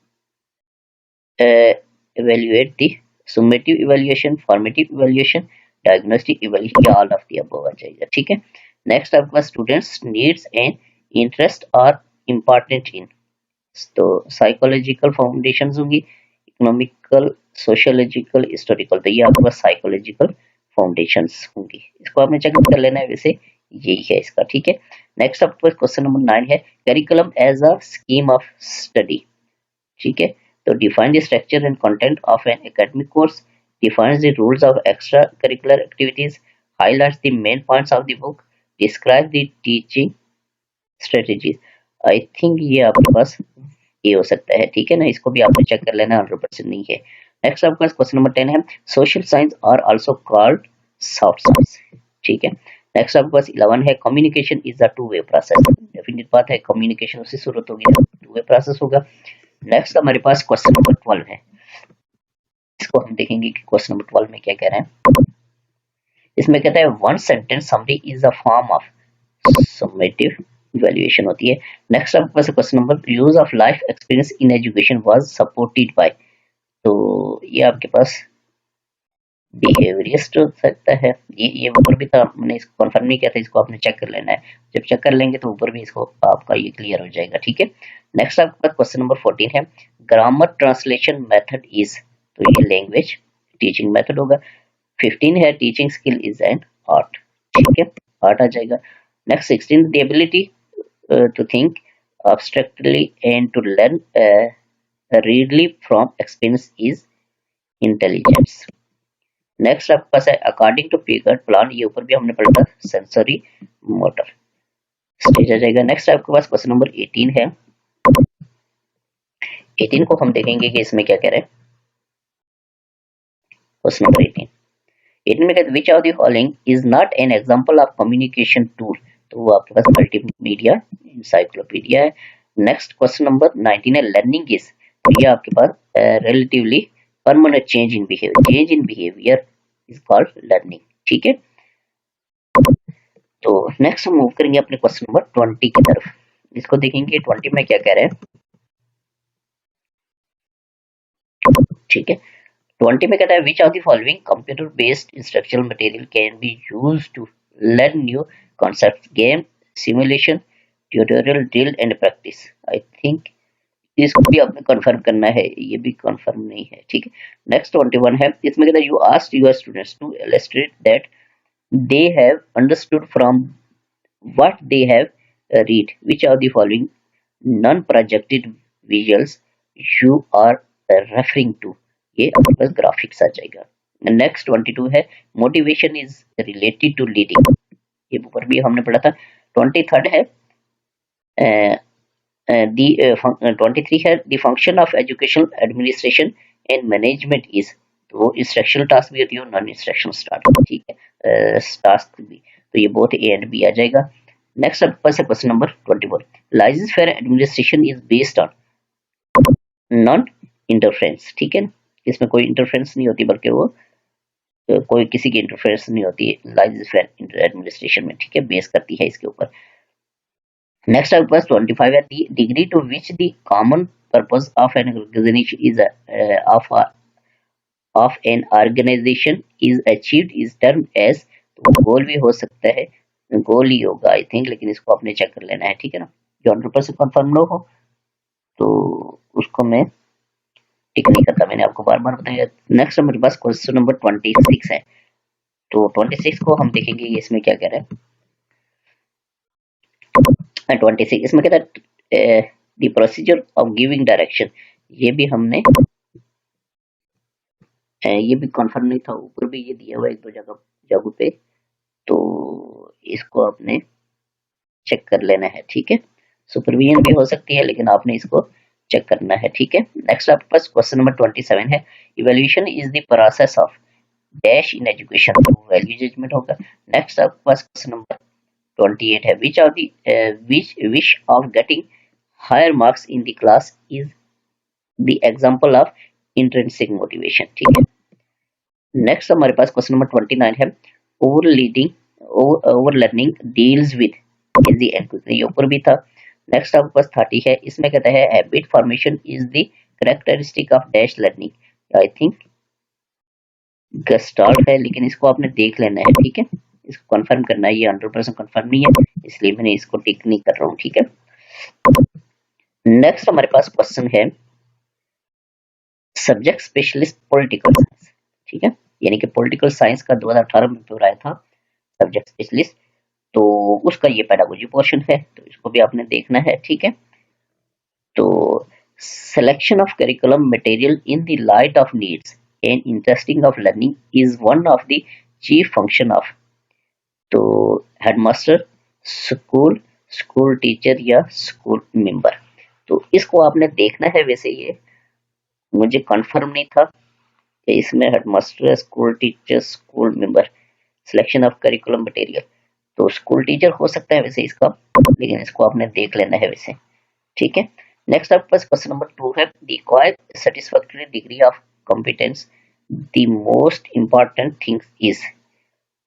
evaluate the summative evaluation, formative evaluation, diagnostic evaluation, all of the above आ जाएगा, ठीक है। नेक्स्ट आपके पास students needs and interest are important in, तो साइकोलॉजिकल फाउंडेशंस होंगी, इकोनॉमिकल, सोशियोलॉजिकल, हिस्टोरिकल, तो ये आपके पास साइकोलॉजिकल फाउंडेशंस होंगी, इसको आपने चेक कर लेना है, वैसे यही है इसका, ठीक है। नेक्स्ट आपके पास क्वेश्चन नंबर 9 है, curriculum as a scheme of study, ठीक है, तो define the structure and content of an academic course, defines the rules of extracurricular activities, highlights the main points of the book, describe the teaching strategies। I think ये आपके पास ये हो सकता है, ठीक है ना, इसको भी आपने चेक कर लेना, 100% नहीं है। नेक्स्ट आपके पास क्वेश्चन नंबर 10 है, social science are also called soft science, ठीक है। नेक्स्ट आपके पास 11 है, communication is a two way process, definite बात है, कम्युनिकेशन उससे शुरू होगी, टू वे प्रोसेस होगा। नेक्स्ट हमारे पास क्वेश्चन नंबर 12 है, इसको हम देखेंगे कि क्वेश्चन नंबर 12 में क्या कह रहे हैं। इसमें कहता है one sentence summary is a form of summative evaluation होती है। नेक्स्ट आपके पास question number, use of life experience in education was supported by, तो ये आपके पास बिहेवियरिस्ट हो सकता है, ये ऊपर भी था, मैंने इसको कंफर्म नहीं किया था, इसको आपने चेक कर लेना है, जब चेक कर लेंगे तो ऊपर भी इसको आपका ये क्लियर हो जाएगा, ठीक है। नेक्स्ट आपके पास क्वेश्चन नंबर 14 है, ग्रामर ट्रांसलेशन मेथड इज, तो ये लैंग्वेज टीचिंग मेथड होगा। 15 है, teaching skill is an art, ठीक है, आर्ट आ जाएगा। Next 16, the ability to think abstractly and to learn readily from experience is intelligence। Next आपके पास है अकॉर्डिंग टू फिगर प्लान, ये ऊपर भी हमने पढ़ा था, सेंसरी मोटर स्टेज आ जाएगा। नेक्स्ट आपके पास क्वेश्चन नंबर 18 है, 18 को हम देखेंगे कि इसमें क्या कह रहे हैं। क्वेश्चन नंबर 18 में कहते which of the following is not an example of communication tool. तो वो आपके पास मल्टीमीडिया इंसाइक्लोपीडिया है। नेक्स्ट क्वेश्चन नंबर 19 है लर्निंग इज। तो ये आपके पास relatively permanent change in behaviour is called learning. ठीक है, तो नेक्स्ट हम मूव करेंगे अपने क्वेश्चन नंबर 20 की तरफ। इसको देखेंगे 20 में क्या कह रहे हैं। ठीक है, 20 में कहता है which of the following computer based instructional material can be used to learn new concepts, game, simulation, tutorial, drill and practice. I think इसको भी आपने कंफर्म करना है, ये भी कंफर्म नहीं है। ठीक है, नेक्स्ट 21 है, इसमें कहता है you asked your students to illustrate that they have understood from what they have read. Which of the following non-projected visuals you are referring to? ये आपके पास ग्राफिक्स आ जाएगा। नेक्स्ट 22 है motivation is related to leading. ये ऊपर भी हमने पढ़ा था। 23 है 23 है the function of educational administration and management is. तो वो इंस्ट्रक्शनल टास्क भी होती है और नॉन इंस्ट्रक्शनल टास्क। ठीक है, टास्क भी, तो ये बोथ ए एंड बी आ जाएगा। नेक्स्ट आपके पास है question number 24 laissez faire administration is based on non interference. ठीक है, इसमें कोई इंटरफेरेंस नहीं होती, बल्कि वो कोई किसी की इंटरफेरेंस नहीं होती है लाइसेंस फेयर एडमिनिस्ट्रेशन में। ठीक है, बेस करती है इसके ऊपर। नेक्स्ट आपके पास 25 है the degree to which the common purpose of an organisation is of an organisation is achieved is term as. तो गोल भी हो सकता है, गोल ही होगा आई थिंक, लेकिन इसको आपने चेक कर लेना है। ठीक है ना, जो 100% कंफर्म ना हो तो उसको मैं टिक नहीं करता, मैंने आपको बार बार बताया। नेक्स्ट हमारे पास क्वेश्चन नंबर 26 है। तो 26 को हम देखेंगे इसमें क्या कह रहा है। 26 इसमें कहता है the procedure of giving direction. ये भी हमने ये भी कंफर्म नहीं था, ऊपर भी ये दिया हुआ एक दो जगह पे, तो इसको आपने चेक कर लेना है। ठीक है, सुपरविजन भी हो सकती है, लेकिन आपने इसको चेक करना है। ठीक है, नेक्स्ट आपके पास क्वेश्चन नंबर 27 है evaluation is the process of dash in education. तो वैल्यू जजमेंट होगा। नेक्स्ट आपके पास क्वेश्चन नंबर 28 है which of the wish of getting higher marks in the class is the example of intrinsic motivation. ठीक है, नेक्स्ट हमारे पास क्वेश्चन नंबर 29 है over learning deals with easy and quick. ये ऊपर भी था। नेक्स्ट आपके पास 30 है, इसमें कहता है habit formation is the characteristic of dash learning. I think gestalt है, लेकिन इसको आपने देख लेना है। ठीक है, इसको कंफर्म करना है, ये 100% कंफर्म नहीं है, इसलिए मैंने इसको टिक नहीं कर रहा हूँ। ठीक है, नेक्स्ट हमारे पास क्वेश्चन है सब्जेक्ट स्पेशलिस्ट पॉलिटिकल साइंस। ठीक है, यानी कि पॉलिटिकल साइंस का 2018 में पेपर आया था सब्जेक्ट स्पेशलिस्ट, तो उसका ये पेडागोजी पोर्शन है, तो इसको भी आपने देखना है। ठीक है, तो selection of curriculum material in the light of needs and interesting of learning is one of the chief function of. तो हेडमास्टर, स्कूल टीचर या स्कूल मेंबर, तो इसको आपने देखना है। वैसे ये मुझे कंफर्म नहीं था कि इसमें headmaster, school teacher, school member, selection of curriculum material, तो स्कूल टीचर हो सकता है वैसे इसका, लेकिन इसको आपने देख लेना है वैसे। ठीक है, नेक्स्ट आपके पास क्वेश्चन नंबर 2 है the quite satisfactory degree of competence the most important things is.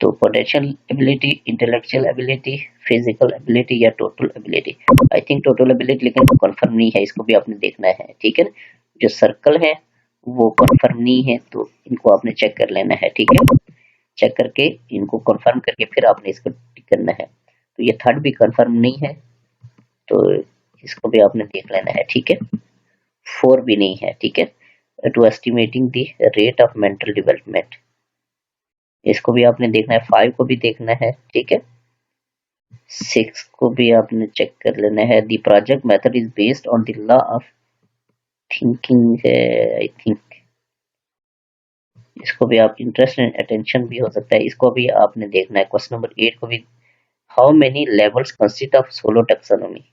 तो potential ability, intellectual ability, physical ability या total ability. I think total ability, लेकिन कंफर्म नहीं है, इसको भी आपने देखना है। ठीक है, जो सर्कल है वो कंफर्म नहीं है, तो इनको आपने चेक कर लेना है। ठीक है, चेक करके इनको कंफर्म करके फिर आपने इसको टिक करना है। तो ये थर्ड भी कंफर्म नहीं है, तो इसको भी आपने देख लेना है। ठीक है, 4 भी नहीं है। ठीक है, to estimating the rate of mental development, इसको भी आपने देखना है। 5 को भी देखना है। ठीक है, 6 को भी आपने चेक कर लेना है। The project method is based on the law of thinking है आई थिंक, इसको भी आप इंटरेस्ट एंड अटेंशन भी हो सकता है, इसको भी आपने देखना है। क्वेश्चन नंबर 8 को भी how many levels consist of solo taxonomy.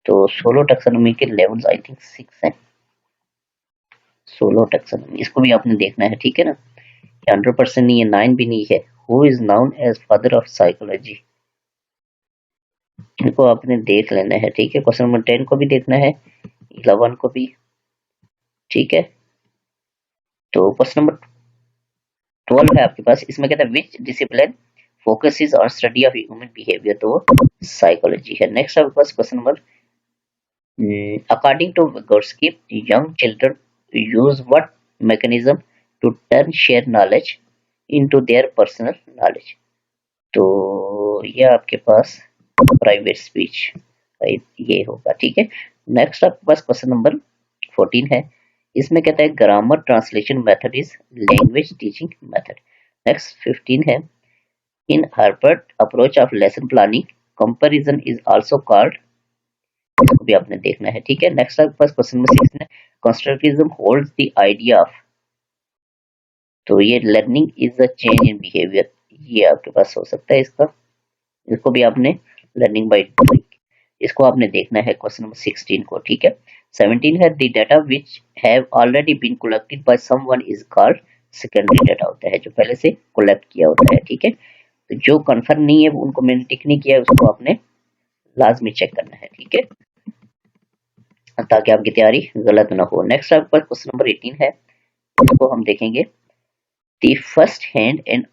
तो सोलो टैक्सोनॉमी के लेवल्स आई थिंक 6 हैं। सोलो टैक्सोनॉमी, इसको भी आपने देखना है, ठीक है ना। 100% नहीं है, 9 भी नहीं है। Who is known as father of psychology, इनको आपने देख लेना है, ठीक है। क्वेश्चन नंबर 10 को भी देखना है, 11 को भी, ठीक है। तो क्वेश्चन नंबर 12 है आपके पास, इसमें कहता है which discipline focuses on study of human behaviour, तो साइकोलॉजी है। नेक्स्ट आपके पास question number, according to Vygotsky, young children use what mechanism to turn shared knowledge into their personal knowledge, तो ये आपके पास प्राइवेट स्पीच ये होगा, ठीक है। नेक्स्ट आपके पास क्वेश्चन नंबर 14 है, इसमें कहता है grammar translation method is language teaching method. Next 15 है, in Herbart approach of lesson planning comparison is also called, इसको भी आपने देखना है, ठीक है। नेक्स्ट आपके पास क्वेश्चन नंबर 16 है, constructivism holds the idea of, तो ये learning is a change in behaviour, ये आपके पास हो सकता है इसका, इसको भी आपने लर्निंग बाय डूइंग, इसको आपने देखना है क्वेश्चन नंबर 16 को, ठीक है। 17 है, the data which have already been collected by someone is called secondary data, होता है जो पहले से कलेक्ट किया होता है, ठीक है। तो जो कंफर्म नहीं है उनको मैंने टिक नहीं किया है, उसको आपने लाजमी चेक करना है, ठीक है, ताकि आपकी तैयारी गलत ना हो। नेक्स्ट आपके पास क्वेश्चन नंबर 18 है, इसको हम देखेंगे, the first hand and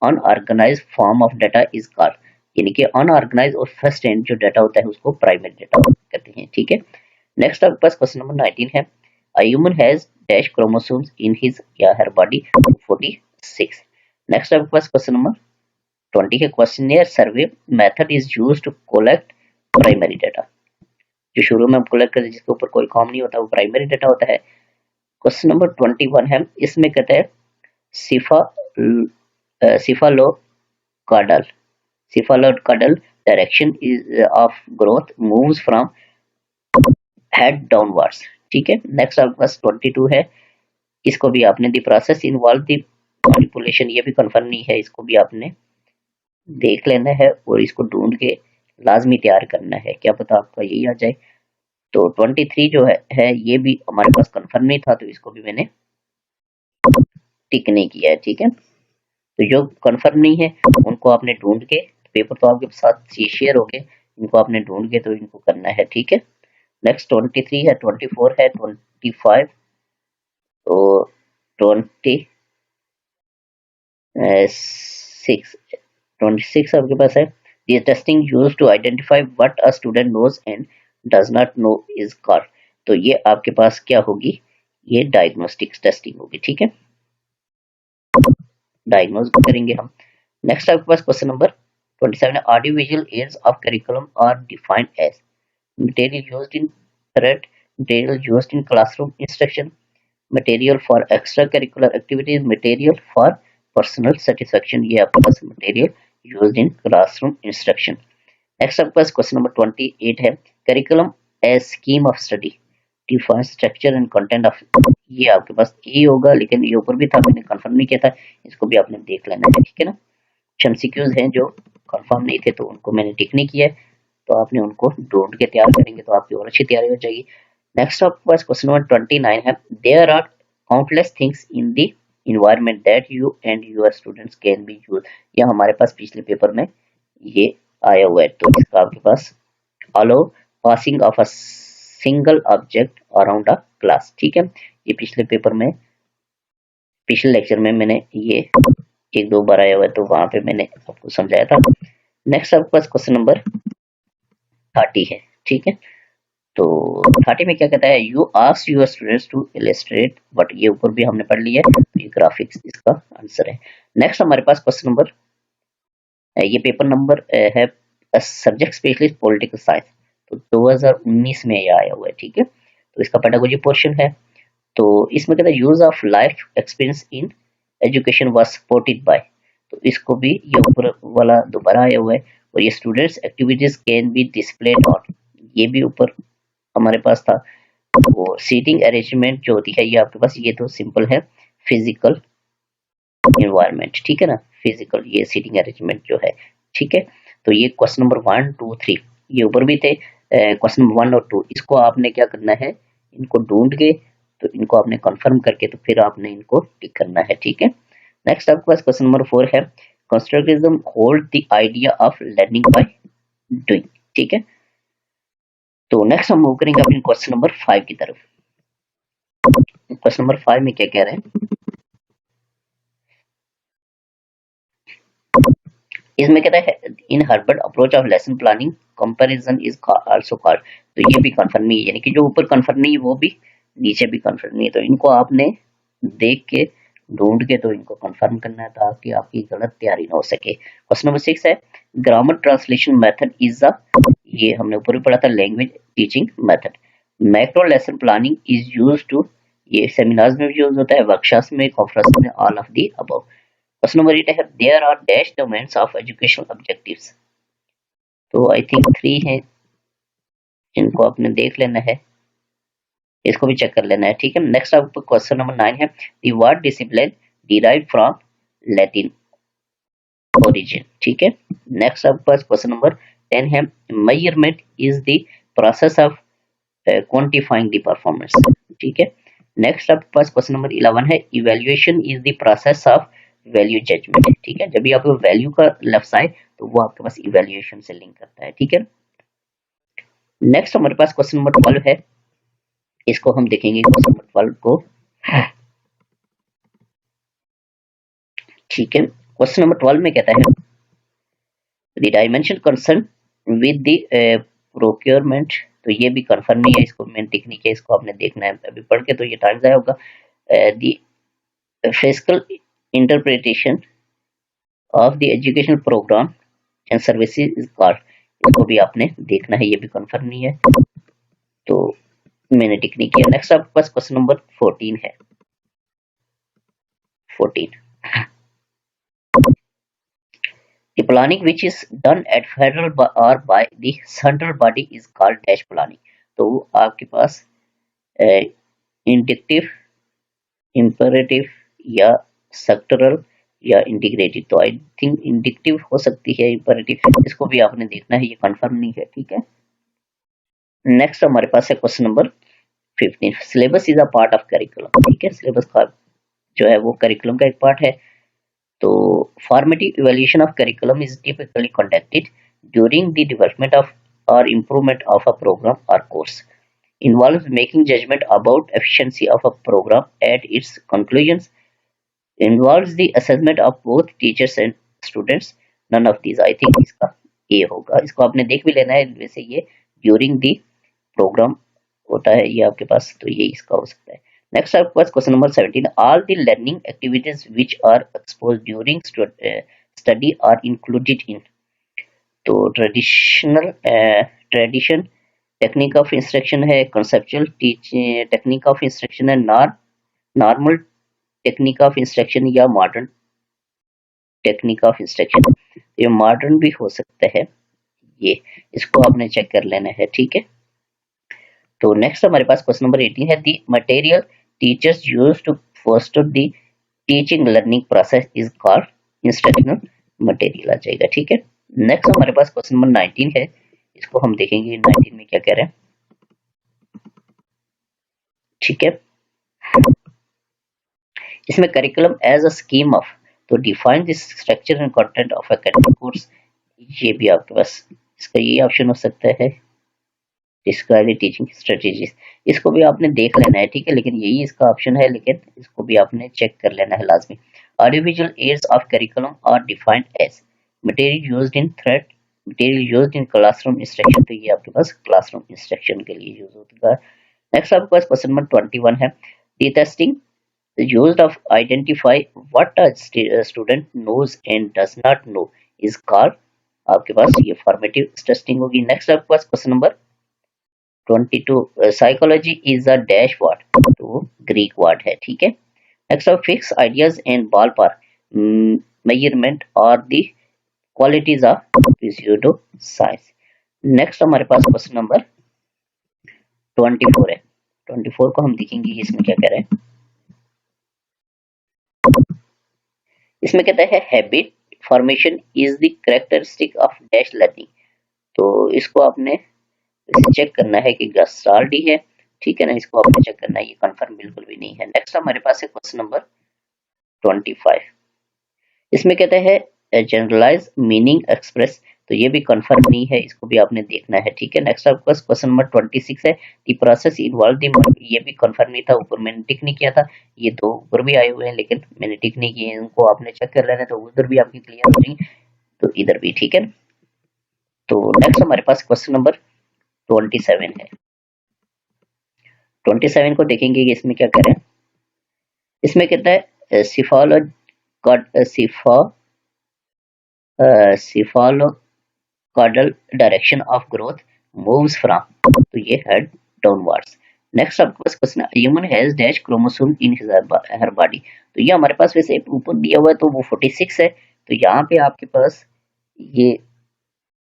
unorganised form of data is called, यानी कि अनऑर्गेनाइज और फर्स्ट हैंड जो डाटा होता है उसको प्राइमरी डाटा कहते हैं, ठीक है। नेक्स्ट आपके पास क्वेश्चन नंबर 19 है, a human has dash chromosomes in his या हर बॉडी, 46। नेक्स्ट आपके पास क्वेश्चन नंबर 20 है, questionnaire survey method is used to collect primary data, जो शुरू में हम कलेक्ट करते हैं जिसके ऊपर कोई काम नहीं होता वो प्राइमरी डाटा होता है। क्वेश्चन नंबर 21 है, इसमें कहता है cepha cephalocaudal, cephalocaudal direction is of growth moves from head downwards, ठीक है। नेक्स्ट आपके पास 22 है, इसको भी आपने the process involve the manipulation, ये भी कंफर्म नहीं है, इसको भी आपने देख लेना है और इसको ढूंढ के लाजमी तैयार करना है, क्या पता आपका यही आ जाए। तो 23 जो है ये भी हमारे पास कंफर्म नहीं था, तो इसको भी मैंने टिक नहीं किया है, ठीक है। तो जो कंफर्म नहीं है उनको आपने ढूंढ के, पेपर तो आपके साथ ये शेयर हो गए, इनको आपने ढूंढ के तो इनको करना है, ठीक है। नेक्स्ट 23 है, 24 है, 25 और 26 आपके पास है, ये testing used to identify what a student knows and does not know is called, तो ये आपके पास क्या होगी, ये डायग्नोस्टिक्स टेस्टिंग होगी, ठीक है, डायग्नोज करेंगे हम। नेक्स्ट आपके पास question number 27, audio visual aids of curriculum are defined as material used in thread, material used in classroom instruction, material for extra curricular activities, material for personal satisfaction, ये आपके पास material used in classroom instruction. Next आपके पास क्वेश्चन नंबर 28 है, curriculum as scheme of study define structure and content of, ये आपके पास ए होगा, लेकिन ये ऊपर भी था, मैंने कंफर्म नहीं किया था, इसको भी आपने देख लेना है, ठीक है ना। एमसीक्यूज हैं जो कंफर्म नहीं थे तो उनको मैंने टिक नहीं किया है, तो आपने उनको ढूंढ के तैयार करेंगे तो आपकी और अच्छी तैयारी हो जाएगी। नेक्स्ट आपके पास क्वेश्चन नंबर 29 है, there are countless things in the environment that you and your students can be used, ये हमारे पास पिछले पेपर में ये आया हुआ है, तो इसका आपके पास allow passing of a single object around a class, ठीक है, ये पिछले पेपर में, पिछले लेक्चर में मैंने ये एक दो बार आया हुआ है, तो वहां पे मैंने आपको समझाया था। नेक्स्ट आपके पास क्वेश्चन नंबर 30 है, ठीक है, तो 30 में क्या कहता है, you ask your students to illustrate, but ये ऊपर भी हमने पढ़ लिया है, ये ग्राफिक्स इसका आंसर है। नेक्स्ट हमारे पास क्वेश्चन नंबर, ये पेपर नंबर है सब्जेक्ट स्पेशलिस्ट पॉलिटिकल साइंस, तो 2019 में ये आया हुआ है, ठीक है, तो इसका पेडागोजी पोर्शन है। तो इसमें कहता है use of life experience in education was supported by, तो इसको भी ये ऊपर वाला दोबारा आया हुआ है, और ये students activities can be displayed on, ये भी ऊपर हमारे पास था। वो सीटिंग अरेंजमेंट जो होती है ये आपके पास, ये तो सिंपल है, फिजिकल एनवायरनमेंट, ठीक है ना, फिजिकल ये सीटिंग अरेंजमेंट जो है, ठीक है। तो ये क्वेश्चन नंबर 1 2 3 ये ऊपर भी थे, क्वेश्चन नंबर 1 और 2, इसको आपने क्या करना है, इनको ढूंढ के तो इनको आपने कंफर्म करके तो फिर आपने इनको टिक करना है, ठीक है। नेक्स्ट आपके पास क्वेश्चन नंबर 4 है, constructivism hold the idea of learning by doing, ठीक है। तो नेक्स्ट हम मूव करेंगे अपने क्वेश्चन नंबर 5 की तरफ। क्वेश्चन नंबर 5 में क्या कह रहे हैं, इसमें कहता है in Herbart approach of lesson planning comparison is also called, तो ये भी कंफर्म नहीं है, यानी कि जो ऊपर कंफर्म नहीं है वो भी नीचे भी कंफर्म नहीं है, तो इनको आपने देख के ढूंढ के तो इनको कंफर्म करना है ताकि आपकी गलत तैयारी ना हो सके। क्वेश्चन नंबर 6 है, grammar translation method is a, ये हमने ऊपर भी पढ़ा था, language teaching method. Macro lesson planning is used to, ये सेमिनार्स में भी यूज होता है, वर्कशॉप्स में, कॉन्फ्रेंस में, all of the above. Question number 8 है, there are dash domains of educational objectives, तो आई थिंक 3 है, इनको आपने देख लेना है, इसको भी चेक कर लेना है, ठीक है। नेक्स्ट आपको क्वेश्चन नंबर 9 है, the word discipline derived from Latin origin, ठीक है। नेक्स्ट आपके पास क्वेश्चन नंबर 10 है, measurement is the process of quantifying the performance, ठीक है। नेक्स्ट आपके पास क्वेश्चन नंबर 11 है, evaluation is the process of value judgement, ठीक है। जब भी आपको वैल्यू का लफ्ज आए तो वो आपके पास इवैल्यूएशन से लिंक करता है, ठीक है। नेक्स्ट हमारे पास क्वेश्चन नंबर 12 है, इसको हम देखेंगे क्वेश्चन नंबर 12 को, ठीक है। क्वेश्चन नंबर 12 में कहता है, the dimension concern with the procurement, तो ये भी कंफर्म नहीं है, इसको मेन टेक्निक है, इसको आपने देखना है, अभी पढ़ के तो ये टाइम जाया होगा। The physical interpretation of the educational program and services is called, इसको भी आपने देखना है, ये भी कंफर्म नहीं है, तो मैंने टिक नहीं किया। नेक्स्ट आपके पास क्वेश्चन नंबर 14 है, 14, the planning which is done at federal or by the central body is called dash planning, तो आपके पास इंडिक्टिव, इंपेरेटिव या सेक्टरल या इंटीग्रेटेड, तो आई थिंक इंडिक्टिव हो सकती है, इंपेरेटिव, इसको भी आपने देखना है, ये कंफर्म नहीं है, ठीक है। नेक्स्ट हमारे पास है question number 15, syllabus is a part of curriculum, ठीक है, सिलेबस का जो है वो करिकुलम का एक पार्ट है। तो formative evaluation of curriculum is typically conducted during the development of or improvement of a program or course. Involves making judgment about efficiency of a program at its conclusions. Involves the assessment of both teachers and students. None of these. I think इसका A होगा. इसको आपने देख भी लेना है. वैसे ये during the program होता है ये आपके पास, तो ये इसका हो सकता है। Next आपके पास question number 17, all the learning activities which are exposed during study are included in, तो ट्रेडिशन टेक्निक ऑफ इंस्ट्रक्शन है, कंसेप्चुअल टेक्निक ऑफ इंस्ट्रक्शन है, नॉर्मल टेक्निक ऑफ इंस्ट्रक्शन या मॉडर्न टेक्निक ऑफ इंस्ट्रक्शन, ये मॉडर्न भी हो सकता है, ये इसको आपने चेक कर लेना है, ठीक है। तो नेक्स्ट हमारे पास क्वेश्चन नंबर 18 है, the material teachers use to foster the teaching learning process is called instructional material आ जाएगा, ठीक है। नेक्स्ट हमारे पास क्वेश्चन नंबर 19 है, इसको हम देखेंगे 19 में क्या कह रहे हैं, ठीक है। इसमें curriculum as a scheme of, तो define the structure and content of academic course, ये भी आपके पास इसका ये ऑप्शन हो सकता है, डिस्क्राइब टीचिंग स्ट्रेटेजीज, इसको भी आपने देख लेना है, ठीक है, लेकिन यही इसका ऑप्शन है, लेकिन इसको भी आपने चेक कर लेना है लाजमी। Audiovisual aids of curriculum are defined as material used in thread, material used in classroom instruction, तो ये आपके पास क्लासरूम इंस्ट्रक्शन के लिए यूज होता है। नेक्स्ट आपके पास क्वेश्चन नंबर 21 है, the testing used of identify what a student knows and does not know is called, आपके पास ये फॉर्मेटिव टेस्टिंग होगी। नेक्स्ट आपके पास question number 22, psychology is a dash word, तो ग्रीक वर्ड है, ठीक है। Next of fix ideas and ball par measurement और the qualities of pseudo science. Next हमारे पास क्वेश्चन नंबर 24 है, 24 को हम देखेंगे इसमें क्या कह रहे हैं, इसमें कहता है habit formation is the characteristic of dash learning, तो इसको आपने चेक करना है कि गस्टाल्डी है, ठीक है ना, इसको आपने चेक करना है, ये कंफर्म बिल्कुल भी नहीं है। नेक्स्ट हमारे पास है क्वेश्चन नंबर 25। इसमें कहते हैं जनरलाइज मीनिंग एक्सप्रेस, तो ये भी कंफर्म नहीं है, इसको भी आपने देखना है। ठीक है, नेक्स्ट आपके पास क्वेश्चन नंबर 26 है, द प्रोसेस इन्वॉल्व द, ये भी कंफर्म नहीं था, ऊपर मैंने टिक नहीं किया था, ये दो ऊपर भी आए हुए हैं लेकिन मैंने टिक नहीं किए, उनको आपने चेक कर लेना, तो उधर भी आपकी क्लियर हो जाएंगे, तो इधर भी। ठीक है, तो नेक्स्ट हमारे पास क्वेश्चन नंबर 27 है। 27 को देखेंगे कि इसमें क्या कह रहे हैं। इसमें कहता है सिफालो सिफालो caudal direction of growth moves from, तो ये head downwards। नेक्स्ट आपके पास क्वेश्चन है, human has dash chromosome in his her body, तो ये हमारे पास वैसे ऊपर दिया हुआ है तो वो 46 है, तो यहाँ पे आपके पास ये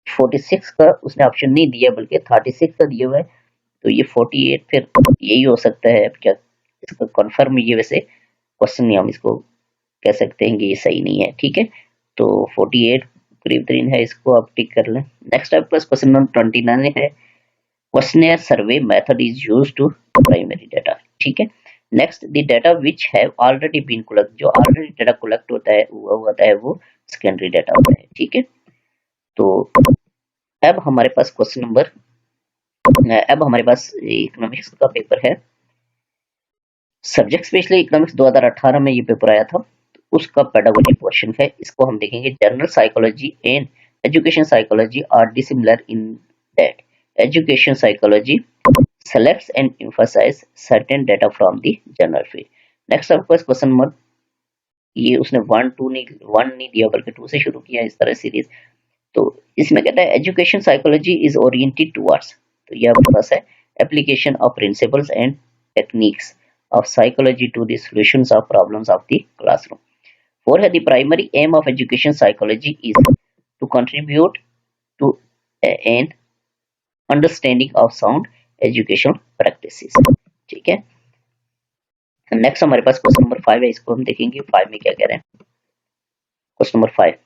46 का उसने ऑप्शन नहीं दिया बल्कि 36 का दिया हुआ है, तो ये 48 फिर यही हो सकता है। क्या इसका कंफर्म, ये वैसे क्वेश्चन नहीं, हम इसको कह सकते हैं कि ये सही नहीं है। ठीक है, तो 48 करीब तरीन है, इसको आप टिक कर लें। नेक्स्ट आपके पास क्वेश्चन नंबर 29 है, questionnaire survey method is used to primary data. ठीक है, next the data which have already been collect, जो ऑलरेडी डाटा कलेक्ट होता है वो होता है वो सेकेंडरी डाटा होता है। ठीक है, तो अब हमारे पास क्वेश्चन नंबर, अब हमारे पास इकोनॉमिक्स का पेपर है, सब्जेक्ट स्पेशली इकोनॉमिक्स 2018 में ये पेपर आया था, तो उसका पेडागोजी पोर्शन है, इसको हम देखेंगे। General psychology and education psychology are dissimilar in that education psychology selects and emphasize certain data from the general field। Next आपके पास क्वेश्चन नंबर, ये उसने 1 नहीं दिया बल्कि 2 से शुरू किया इस तरह सीरीज, तो इसमें कहता है education psychology is oriented towards, तो ये आपके पास है application of principles and techniques of psychology to the solutions of problems of the classroom। 4 है, the primary aim of education psychology is to contribute to an understanding of sound educational practices। ठीक है, नेक्स्ट हमारे पास क्वेश्चन नंबर 5 है, इसको हम देखेंगे 5 में क्या कह रहे हैं। क्वेश्चन नंबर 5,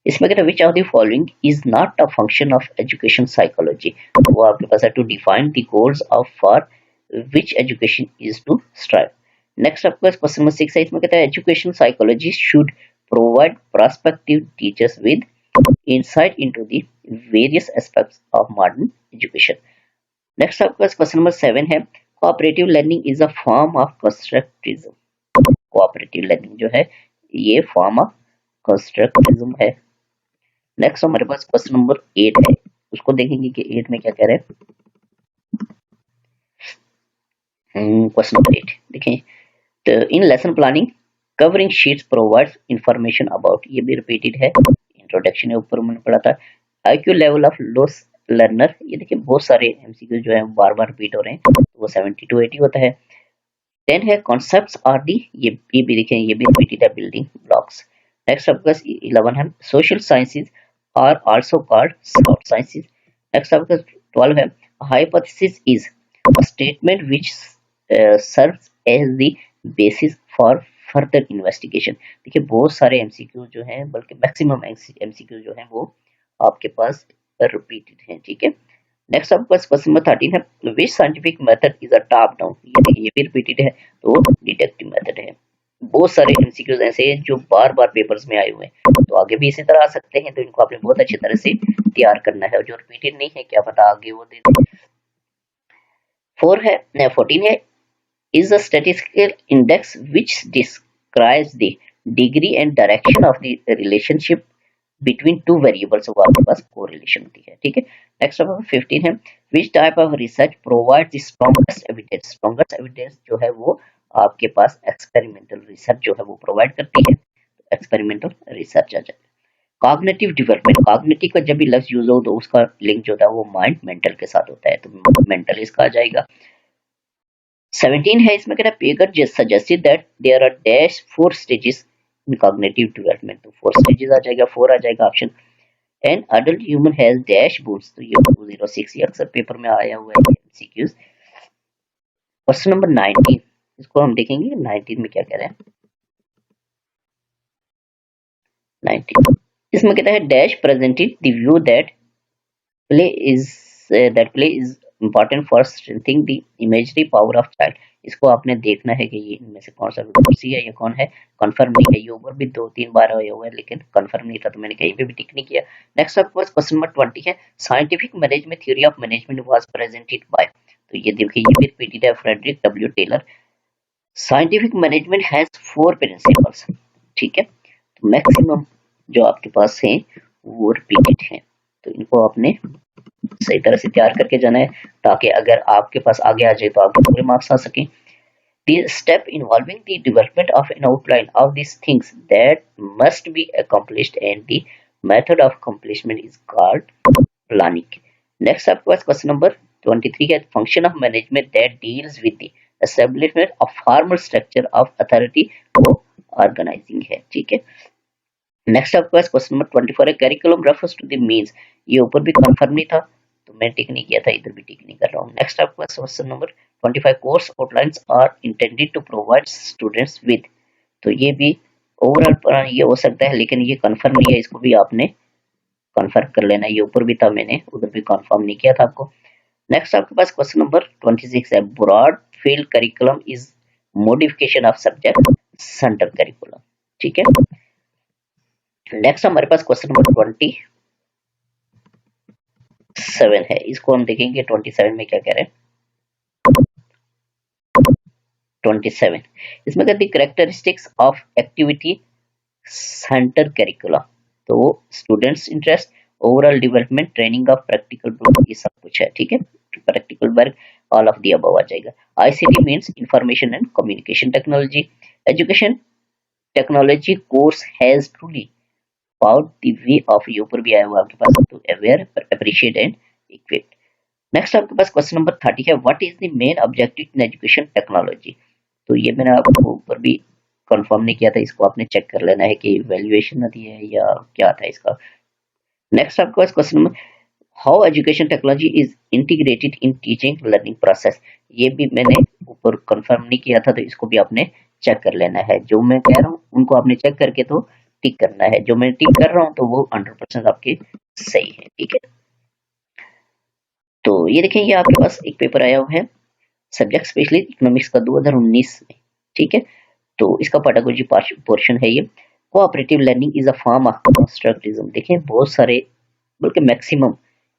इसमें कहते हैं which of the following is not a function of education psychology, वो आपके पास है to define the goals of for which education is to strive। Next आपके पास क्वेश्चन नंबर 6 है, इसमें कहता है education psychology should provide prospective teachers with insight into the various aspects of modern education। Next आपके पास क्वेश्चन नंबर 7 है, cooperative learning is a form of constructivism. Cooperative learning जो है ये फॉर्म ऑफ कंस्ट्रक्टिविज्म है। नेक्स्ट हमारे पास क्वेश्चन नंबर 8 है, उसको देखेंगे कि 8 में क्या कह रहे हैं। क्वेश्चन नंबर 8 देखें, तो in lesson planning covering sheets provides information about, ये भी रिपीटेड है, इंट्रोडक्शन है ऊपर मैंने पढ़ा था। IQ level of loss learner, ये देखिए बहुत सारे एमसीक्यू जो है बार बार रिपीट हो रहे हैं, तो वो 70 to 80 होता है। 10 है कॉन्सेप्ट्स आर दी, ये भी देखें, ये भी रिपीटेड है, बिल्डिंग ब्लॉक्स। नेक्स्ट आपके पास 11 है, social sciences are also called soft sciences. Next आपके पास 12 है, hypothesis is a statement which serves as the basis for further investigation। देखिए बहुत सारे एमसीक्यू जो हैं, बल्कि मैक्सिमम एमसीक्यू जो हैं वो आपके पास रिपीटेड हैं। ठीक है, नेक्स्ट आपके पास क्वेश्चन नंबर 13 है, which scientific method is a top down, ये देखिए ये भी रिपीटेड है, तो डिडक्टिव मेथड है। बहुत सारे एमसीक्यूज ऐसे हैं जो बार बार पेपर्स में आए हुए हैं, तो आगे भी इसी तरह आ सकते हैं, तो इनको आपने बहुत अच्छी तरह से तैयार करना है, और जो रिपीटेड नहीं है क्या पता आगे वो दे दें। 14 है, is a statistical index which describes the degree and direction of the relationship between two variables, वो आपके पास correlation होती है। ठीक है, नेक्स्ट अब 15 है, which type of research provides the strongest evidence। strongest evidence जो है वो आपके पास experimental research जो है वो provide करती है, experimental research आ जाए। कॉग्निटिव डेवलपमेंट, कॉग्निटिव का जब भी लफ्ज यूज हो तो उसका लिंक जो होता है वो माइंड मेंटल के साथ होता है, तो मेंटल इसका आ जाएगा। 17 है, इसमें कहता है Piaget just suggested that there are dash 4 stages in cognitive development, तो 4 स्टेजेस आ जाएगा, 4 आ जाएगा option. And adult human has dash bones, तो ये 206, ये अक्सर पेपर में आया हुआ है एमसीक्यूज। क्वेश्चन नंबर 19, इसको हम देखेंगे 19 में क्या कह रहे हैं। 19 इसमें कहता है dash presented the view that play is important for strengthening the imagery power of child. इसको आपने देखना है कि ये इनमें से कौन सा कुर्सी है या कौन है, कंफर्म नहीं है। ये ऊपर भी 2-3 बार आया हुआ है लेकिन कंफर्म नहीं था तो मैंने कहीं पे भी टिक नहीं किया। नेक्स्ट आपके पास क्वेश्चन नंबर 20 है, scientific management theory of management was presented by. तो ये देखिए ये भी रिपीटेड है, Frederick W Taylor. Scientific management has 4 principles, ठीक है। तो मैक्सिमम जो आपके पास है वो रिपीटेड है, तो इनको आपने सही तरह से तैयार करके जाना है ताकि अगर आपके पास आगे आ जाए तो आपके पूरे मार्क्स आ सकें। The step involving the development of an outline of these things that must be accomplished and the method of accomplishment is called planning. Next आपके पास क्वेश्चन नंबर 23 है, function of management that deals with the establishment of formal structure of authority को organizing है, ठीक है। नेक्स्ट आपके पास क्वेश्चन नंबर 24 है, curriculum refers to the means. ये ऊपर भी कंफर्म नहीं था तो मैं टिक नहीं किया था, इधर भी टिक नहीं कर रहा हूँ। नेक्स्ट आपके पास question number 25, course outlines are intended to provide students with. तो ये भी ओवरऑल ये हो सकता है लेकिन ये कंफर्म नहीं है, इसको भी आपने कंफर्म कर लेना है। ये ऊपर भी था, मैंने उधर भी कंफर्म नहीं किया था आपको। नेक्स्ट आपके पास क्वेश्चन नंबर 26 है, broad field curriculum is modification of subject centre curriculum, ठीक है। नेक्स्ट हमारे पास क्वेश्चन नंबर 27 है, इसको हम देखेंगे 27 में क्या कह रहे हैं। 27 इसमें कहते हैं characteristics of activity centre curriculum. तो students interest, overall development, training of practical work, ये सब कुछ है, ठीक है। Practical work all of the above आ जाएगा। ICT means information and communication technology. Education technology course has truly found the way of, ये ऊपर भी आया हुआ आपके पास, to aware, appreciate and equip. Next आपके पास क्वेश्चन नंबर 30 है, what is the main objective in education technology. तो ये मैंने आपको ऊपर भी कंफर्म नहीं किया था, इसको आपने चेक कर लेना है कि वैल्यूएशन आती है या क्या था इसका। नेक्स्ट आपके पास question number, how education technology is integrated in teaching learning process. ये भी मैंने ऊपर कंफर्म नहीं किया था तो इसको भी आपने चेक कर लेना है। जो मैं कह रहा हूँ उनको आपने चेक करके तो टिक करना है, जो मैं टिक कर रहा हूँ तो वो 100% आपके सही है, ठीक है। तो ये देखें, ये आपके पास एक पेपर आया हुआ है सब्जेक्ट स्पेशलिस्ट इकोनॉमिक्स का 2019 में, ठीक है। तो इसका पेडागोजी पोर्शन है ये। Cooperative learning is a form of constructivism. देखें बहुत सारे, बल्कि मैक्सिमम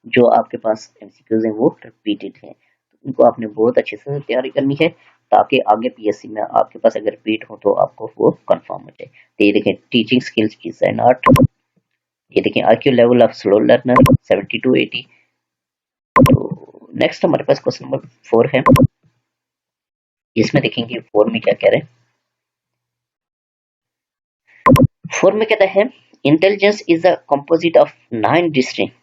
जो आपके पास एमसीक्यूज हैं वो रिपीटेड हैं, तो इनको आपने बहुत अच्छे से तैयारी करनी है ताकि आगे पीएससी में आपके पास अगर रिपीट हो तो आपको वो कंफर्म हो जाए। तो ये देखें, teaching skills is an art. ये देखें, IQ level of slow learner 70 to 80। तो नेक्स्ट हमारे पास क्वेश्चन नंबर 4 है, इसमें देखेंगे 4 में क्या कह रहे हैं। 4 में कहता है, intelligence is a composite of 9 distinct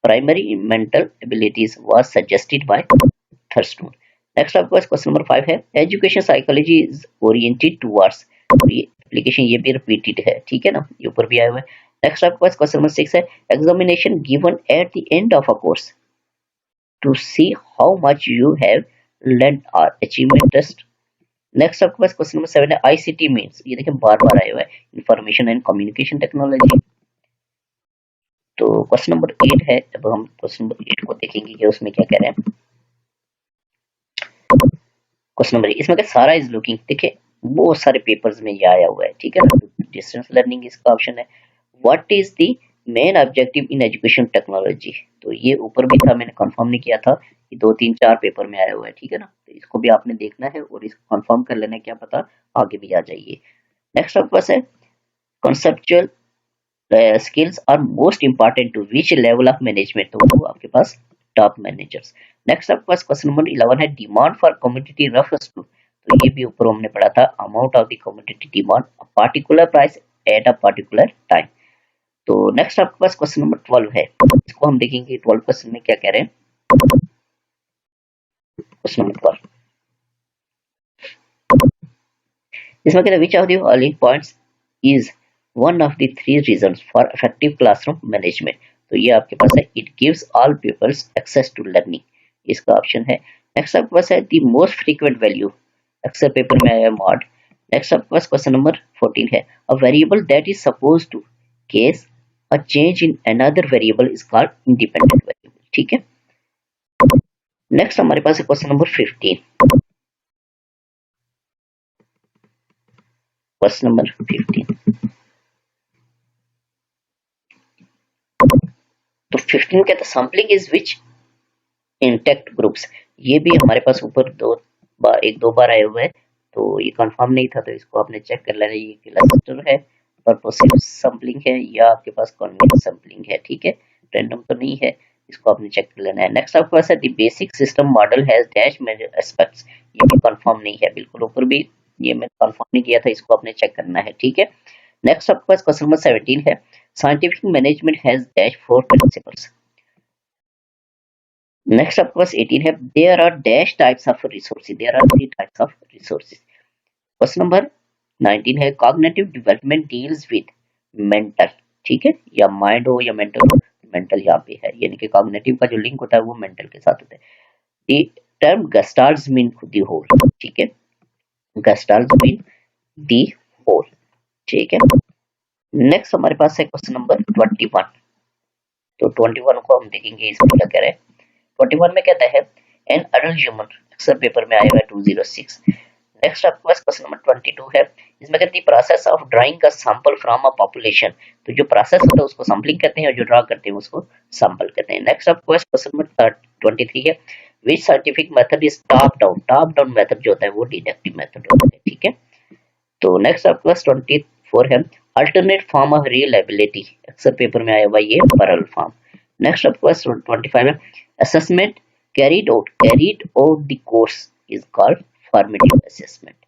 primary mental abilities was suggested by Thurston. Next आपके पास क्वेश्चन नंबर 5 है, education psychology is oriented towards. ये एप्लीकेशन ये भी रिपीटेड है, ठीक है ना, ये ऊपर भी आया हुआ है। नेक्स्ट आपके पास क्वेश्चन नंबर 6 है, examination given at the end of a course to see how much you have learn और अचीवमेंट टेस्ट। नेक्स्ट आपके पास क्वेश्चन नंबर 7 है, आईसीटी मींस। ये देखिए बार बार आया हुआ है, इंफॉर्मेशन एंड कम्युनिकेशन टेक्नोलॉजी। तो क्वेश्चन नंबर 8 है, अब हम क्वेश्चन नंबर 8 को देखेंगे कि उसमें क्या कह रहे हैं। क्वेश्चन नंबर 8 इसमें क्या, सारा इज लुकिंग। देखिए बहुत सारे पेपर्स में ये आया हुआ है, ठीक है ना। डिस्टेंस लर्निंग इसका ऑप्शन है। What is the main objective in education technology. तो ये ऊपर भी था, मैंने कंफर्म नहीं किया था, ये 2-3-4 पेपर में आया हुआ है, ठीक है ना। तो इसको भी आपने देखना है और इसको कंफर्म कर लेना है, क्या पता आगे भी आ जाइए। नेक्स्ट आपके पास है, conceptual skills are most important to which level of management। तो वो आपके पास टॉप मैनेजर्स। नेक्स्ट आपके पास क्वेश्चन नंबर 11 है, demand for commodity refers to. तो ये भी ऊपर हमने पढ़ा था, amount of the commodity demand a particular price at a particular time. तो नेक्स्ट आपके पास क्वेश्चन नंबर 12 है, इसको हम देखेंगे 12 क्वेश्चन में क्या कह रहे हैं। क्वेश्चन नंबर 12 इसमें कहते हैं, which of the following points is one of the 3 reasons for effective classroom management. तो ये आपके पास है, it gives all peoples access to learning, इसका ऑप्शन है। नेक्स्ट आपके पास है, द मोस्ट फ्रीक्वेंट वैल्यू, अक्सर पेपर में आया है मॉड। नेक्स्ट आपके पास क्वेश्चन नंबर 14 है, a variable that is suppose to cause a change in another variable is called independent variable, ठीक है। नेक्स्ट हमारे पास है क्वेश्चन नंबर 15। क्वेश्चन नंबर 15, तो 15 कहता है sampling is which intact groups. ये भी हमारे पास ऊपर एक दो बार आए हुए हैं, तो ये कंफर्म नहीं था, तो इसको आपने चेक कर लेना। ये क्लस्टर है, पर्पसिव सैम्पलिंग है, या आपके पास कन्वेंस सैम्पलिंग है। ठीक है, रैंडम तो नहीं है, इसको आपने चेक कर लेना है। नेक्स्ट आपके पास है the basic system model has dash major aspects. ये भी कंफर्म नहीं है, बिल्कुल ऊपर भी ये मैं कंफर्म नहीं किया था, इसको आपने चेक करना है। ठीक है, नेक्स्ट आपके पास क्वेश्चन नंबर 17 है scientific management has dash four principles. Next आपके पास 18 है there are dash types of resources, there are three types of resources. Question number 19 है cognitive development deals with mental. ठीक है, या माइंड हो या मेंटल हो, मेंटल यहाँ पे है, यानी कि कॉग्निटिव का जो लिंक होता है वो मेंटल के साथ होता है। The term gestalts mean the whole. ठीक है, गस्टार्ड्स मीन द होल। ठीक है, नेक्स्ट हमारे पास है क्वेश्चन नंबर 21। तो 21 को हम देखेंगे, इसमें क्या कह रहे हैं। 21 में कहता है एन अडल्ट ह्यूमन, अक्सर पेपर में आएगा 206। नेक्स्ट आपके पास क्वेश्चन नंबर 22 है, इसमें कहती है प्रोसेस ऑफ ड्राइंग का सैंपल फ्रॉम अ पॉपुलेशन। तो जो प्रोसेस होता है उसको सैंपलिंग कहते हैं, और जो ड्रा करते हैं उसको सैंपल कहते हैं। नेक्स्ट आपके पास क्वेश्चन नंबर 23 है which scientific method is top down. Top down method जो होता है वो डिडक्टिव मेथड होता है। ठीक है, तो नेक्स्ट आपके पास 24 है अल्टरनेट फॉर्म ऑफ रिलायबिलिटी, अक्सर पेपर में आया हुआ ये पैरेलल फॉर्म। नेक्स्ट आपके पास 25 है assessment carried out the course is called formative assessment।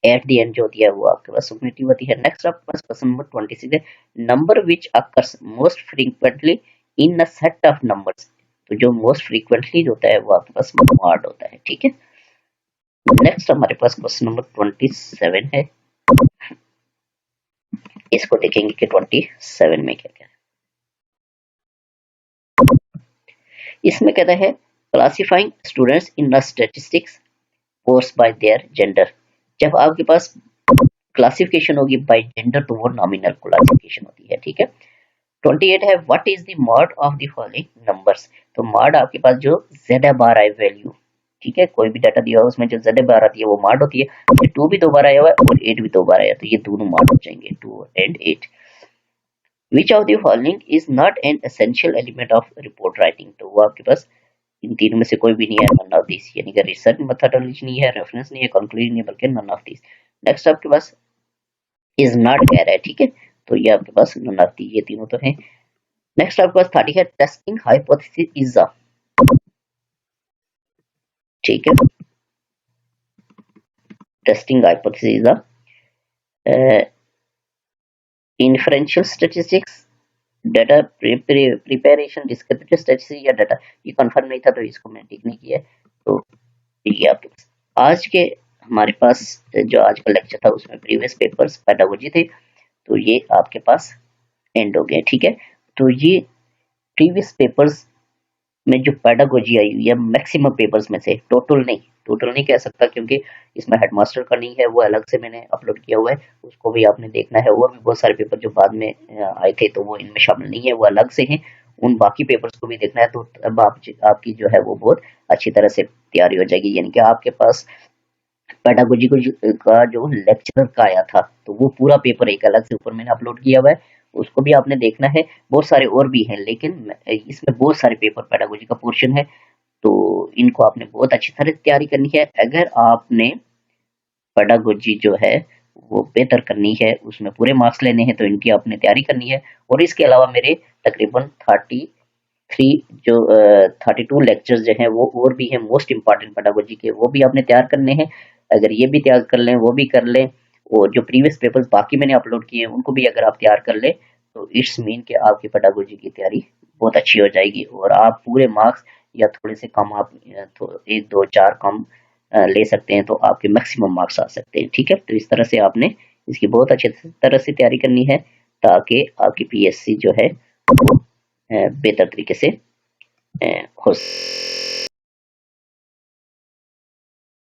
Eight the and जो होती है वो आपके पास समेटिव होती है। नेक्स्ट आपके पास क्वेश्चन नंबर 26 है number which occurs most frequently in a set of numbers. तो जो मोस्ट फ्रीक्वेंटली होता है वो आपके पास मॉड होता है। ठीक है, नेक्स्ट हमारे पास क्वेश्चन नंबर 27 है, इसको देखेंगे कि 27 में क्या क्या है। इसमें कहता है classifying students in statistics course buy their gender. जब आपके पास क्लासिफिकेशन होगी बाय जेंडर तो वो नॉमिनल क्लासिफिकेशन होती है। ठीक है, 28 है what is the mod of the following numbers. तो मॉड आपके पास जो z बार आई वैल्यू, ठीक है, कोई भी डाटा दिया हो उसमें जो z बार आती है वो मॉड होती है। ये 2 भी 2 बार आया हुआ है और 8 भी 2 बार आया, तो ये दोनों मॉड हो जाएंगे 2 and 8। Which of the following is not an essential element of report writing. तो वो आपके पास इन तीनों में से कोई भी नहीं है, नन ऑफ दिस, यानी कि रिसर्च मेथोडोलॉजी नहीं है, रेफरेंस नहीं है, कंक्लूजन नहीं है, बल्कि नन ऑफ दिस। नेक्स्ट आपके पास इज नॉट कह रहा है। ठीक है, तो ये आपके पास नन ऑफ दी, ये तीनों तो है। नेक्स्ट आपके पास 30 है टेस्टिंग हाइपोथेसिस इज अ। ठीक है, testing hypothesis is a inferential statistics, data preparation, descriptive statistics या डाटा। ये कंफर्म नहीं था तो इसको मैंने टिक नहीं किया। तो ये आपके पास आज के हमारे पास जो आज का लेक्चर था उसमें प्रीवियस पेपर्स पेडागोजी थे, तो ये आपके पास एंड हो गया। ठीक है, तो ये प्रीवियस पेपर्स में जो पेडागोजी आई हुई है मैक्सिमम पेपर्स में से, टोटल नहीं कह सकता क्योंकि इसमें हेडमास्टर का नहीं है, वो अलग से मैंने अपलोड किया हुआ है, उसको भी आपने देखना है। और भी बहुत सारे पेपर जो बाद में आए थे तो वो इनमें शामिल नहीं है, वो अलग से हैं, उन बाकी पेपर्स को भी देखना है। तो अब आपकी जो है वो बहुत अच्छी तरह से तैयारी हो जाएगी, यानी कि आपके पास पेडागोजी का जो लेक्चर का आया था तो वो पूरा पेपर एक अलग से ऊपर मैंने अपलोड किया हुआ है, उसको भी आपने देखना है। बहुत सारे और भी हैं, लेकिन इसमें बहुत सारे पेपर पेडागोजी का पोर्शन है, तो इनको आपने बहुत अच्छी तरह तैयारी करनी है। अगर आपने पेडागोजी जो है वो बेहतर करनी है, उसमें पूरे मार्क्स लेने हैं, तो इनकी आपने तैयारी करनी है। और इसके अलावा मेरे तकरीबन 32 लेक्चर्स जो हैं वो और भी हैं मोस्ट इंपॉर्टेंट पेडागोजी के, वो भी आपने तैयार करने हैं। अगर ये भी तैयार कर लें, वो भी कर लें, और जो प्रीवियस पेपर्स बाकी मैंने अपलोड किए हैं उनको भी अगर आप तैयार कर लें, तो इट्स मीन कि आपकी पेडागोजी की तैयारी बहुत अच्छी हो जाएगी और आप पूरे मार्क्स या थोड़े से कम, आप 1 2 4 कम ले सकते हैं, तो आपके मैक्सिमम मार्क्स आ सकते हैं। ठीक है, तो इस तरह से आपने इसकी बहुत अच्छी तरह से तैयारी करनी है, ताकि आपकी पीएससी जो है वो बेहतर तरीके से हो।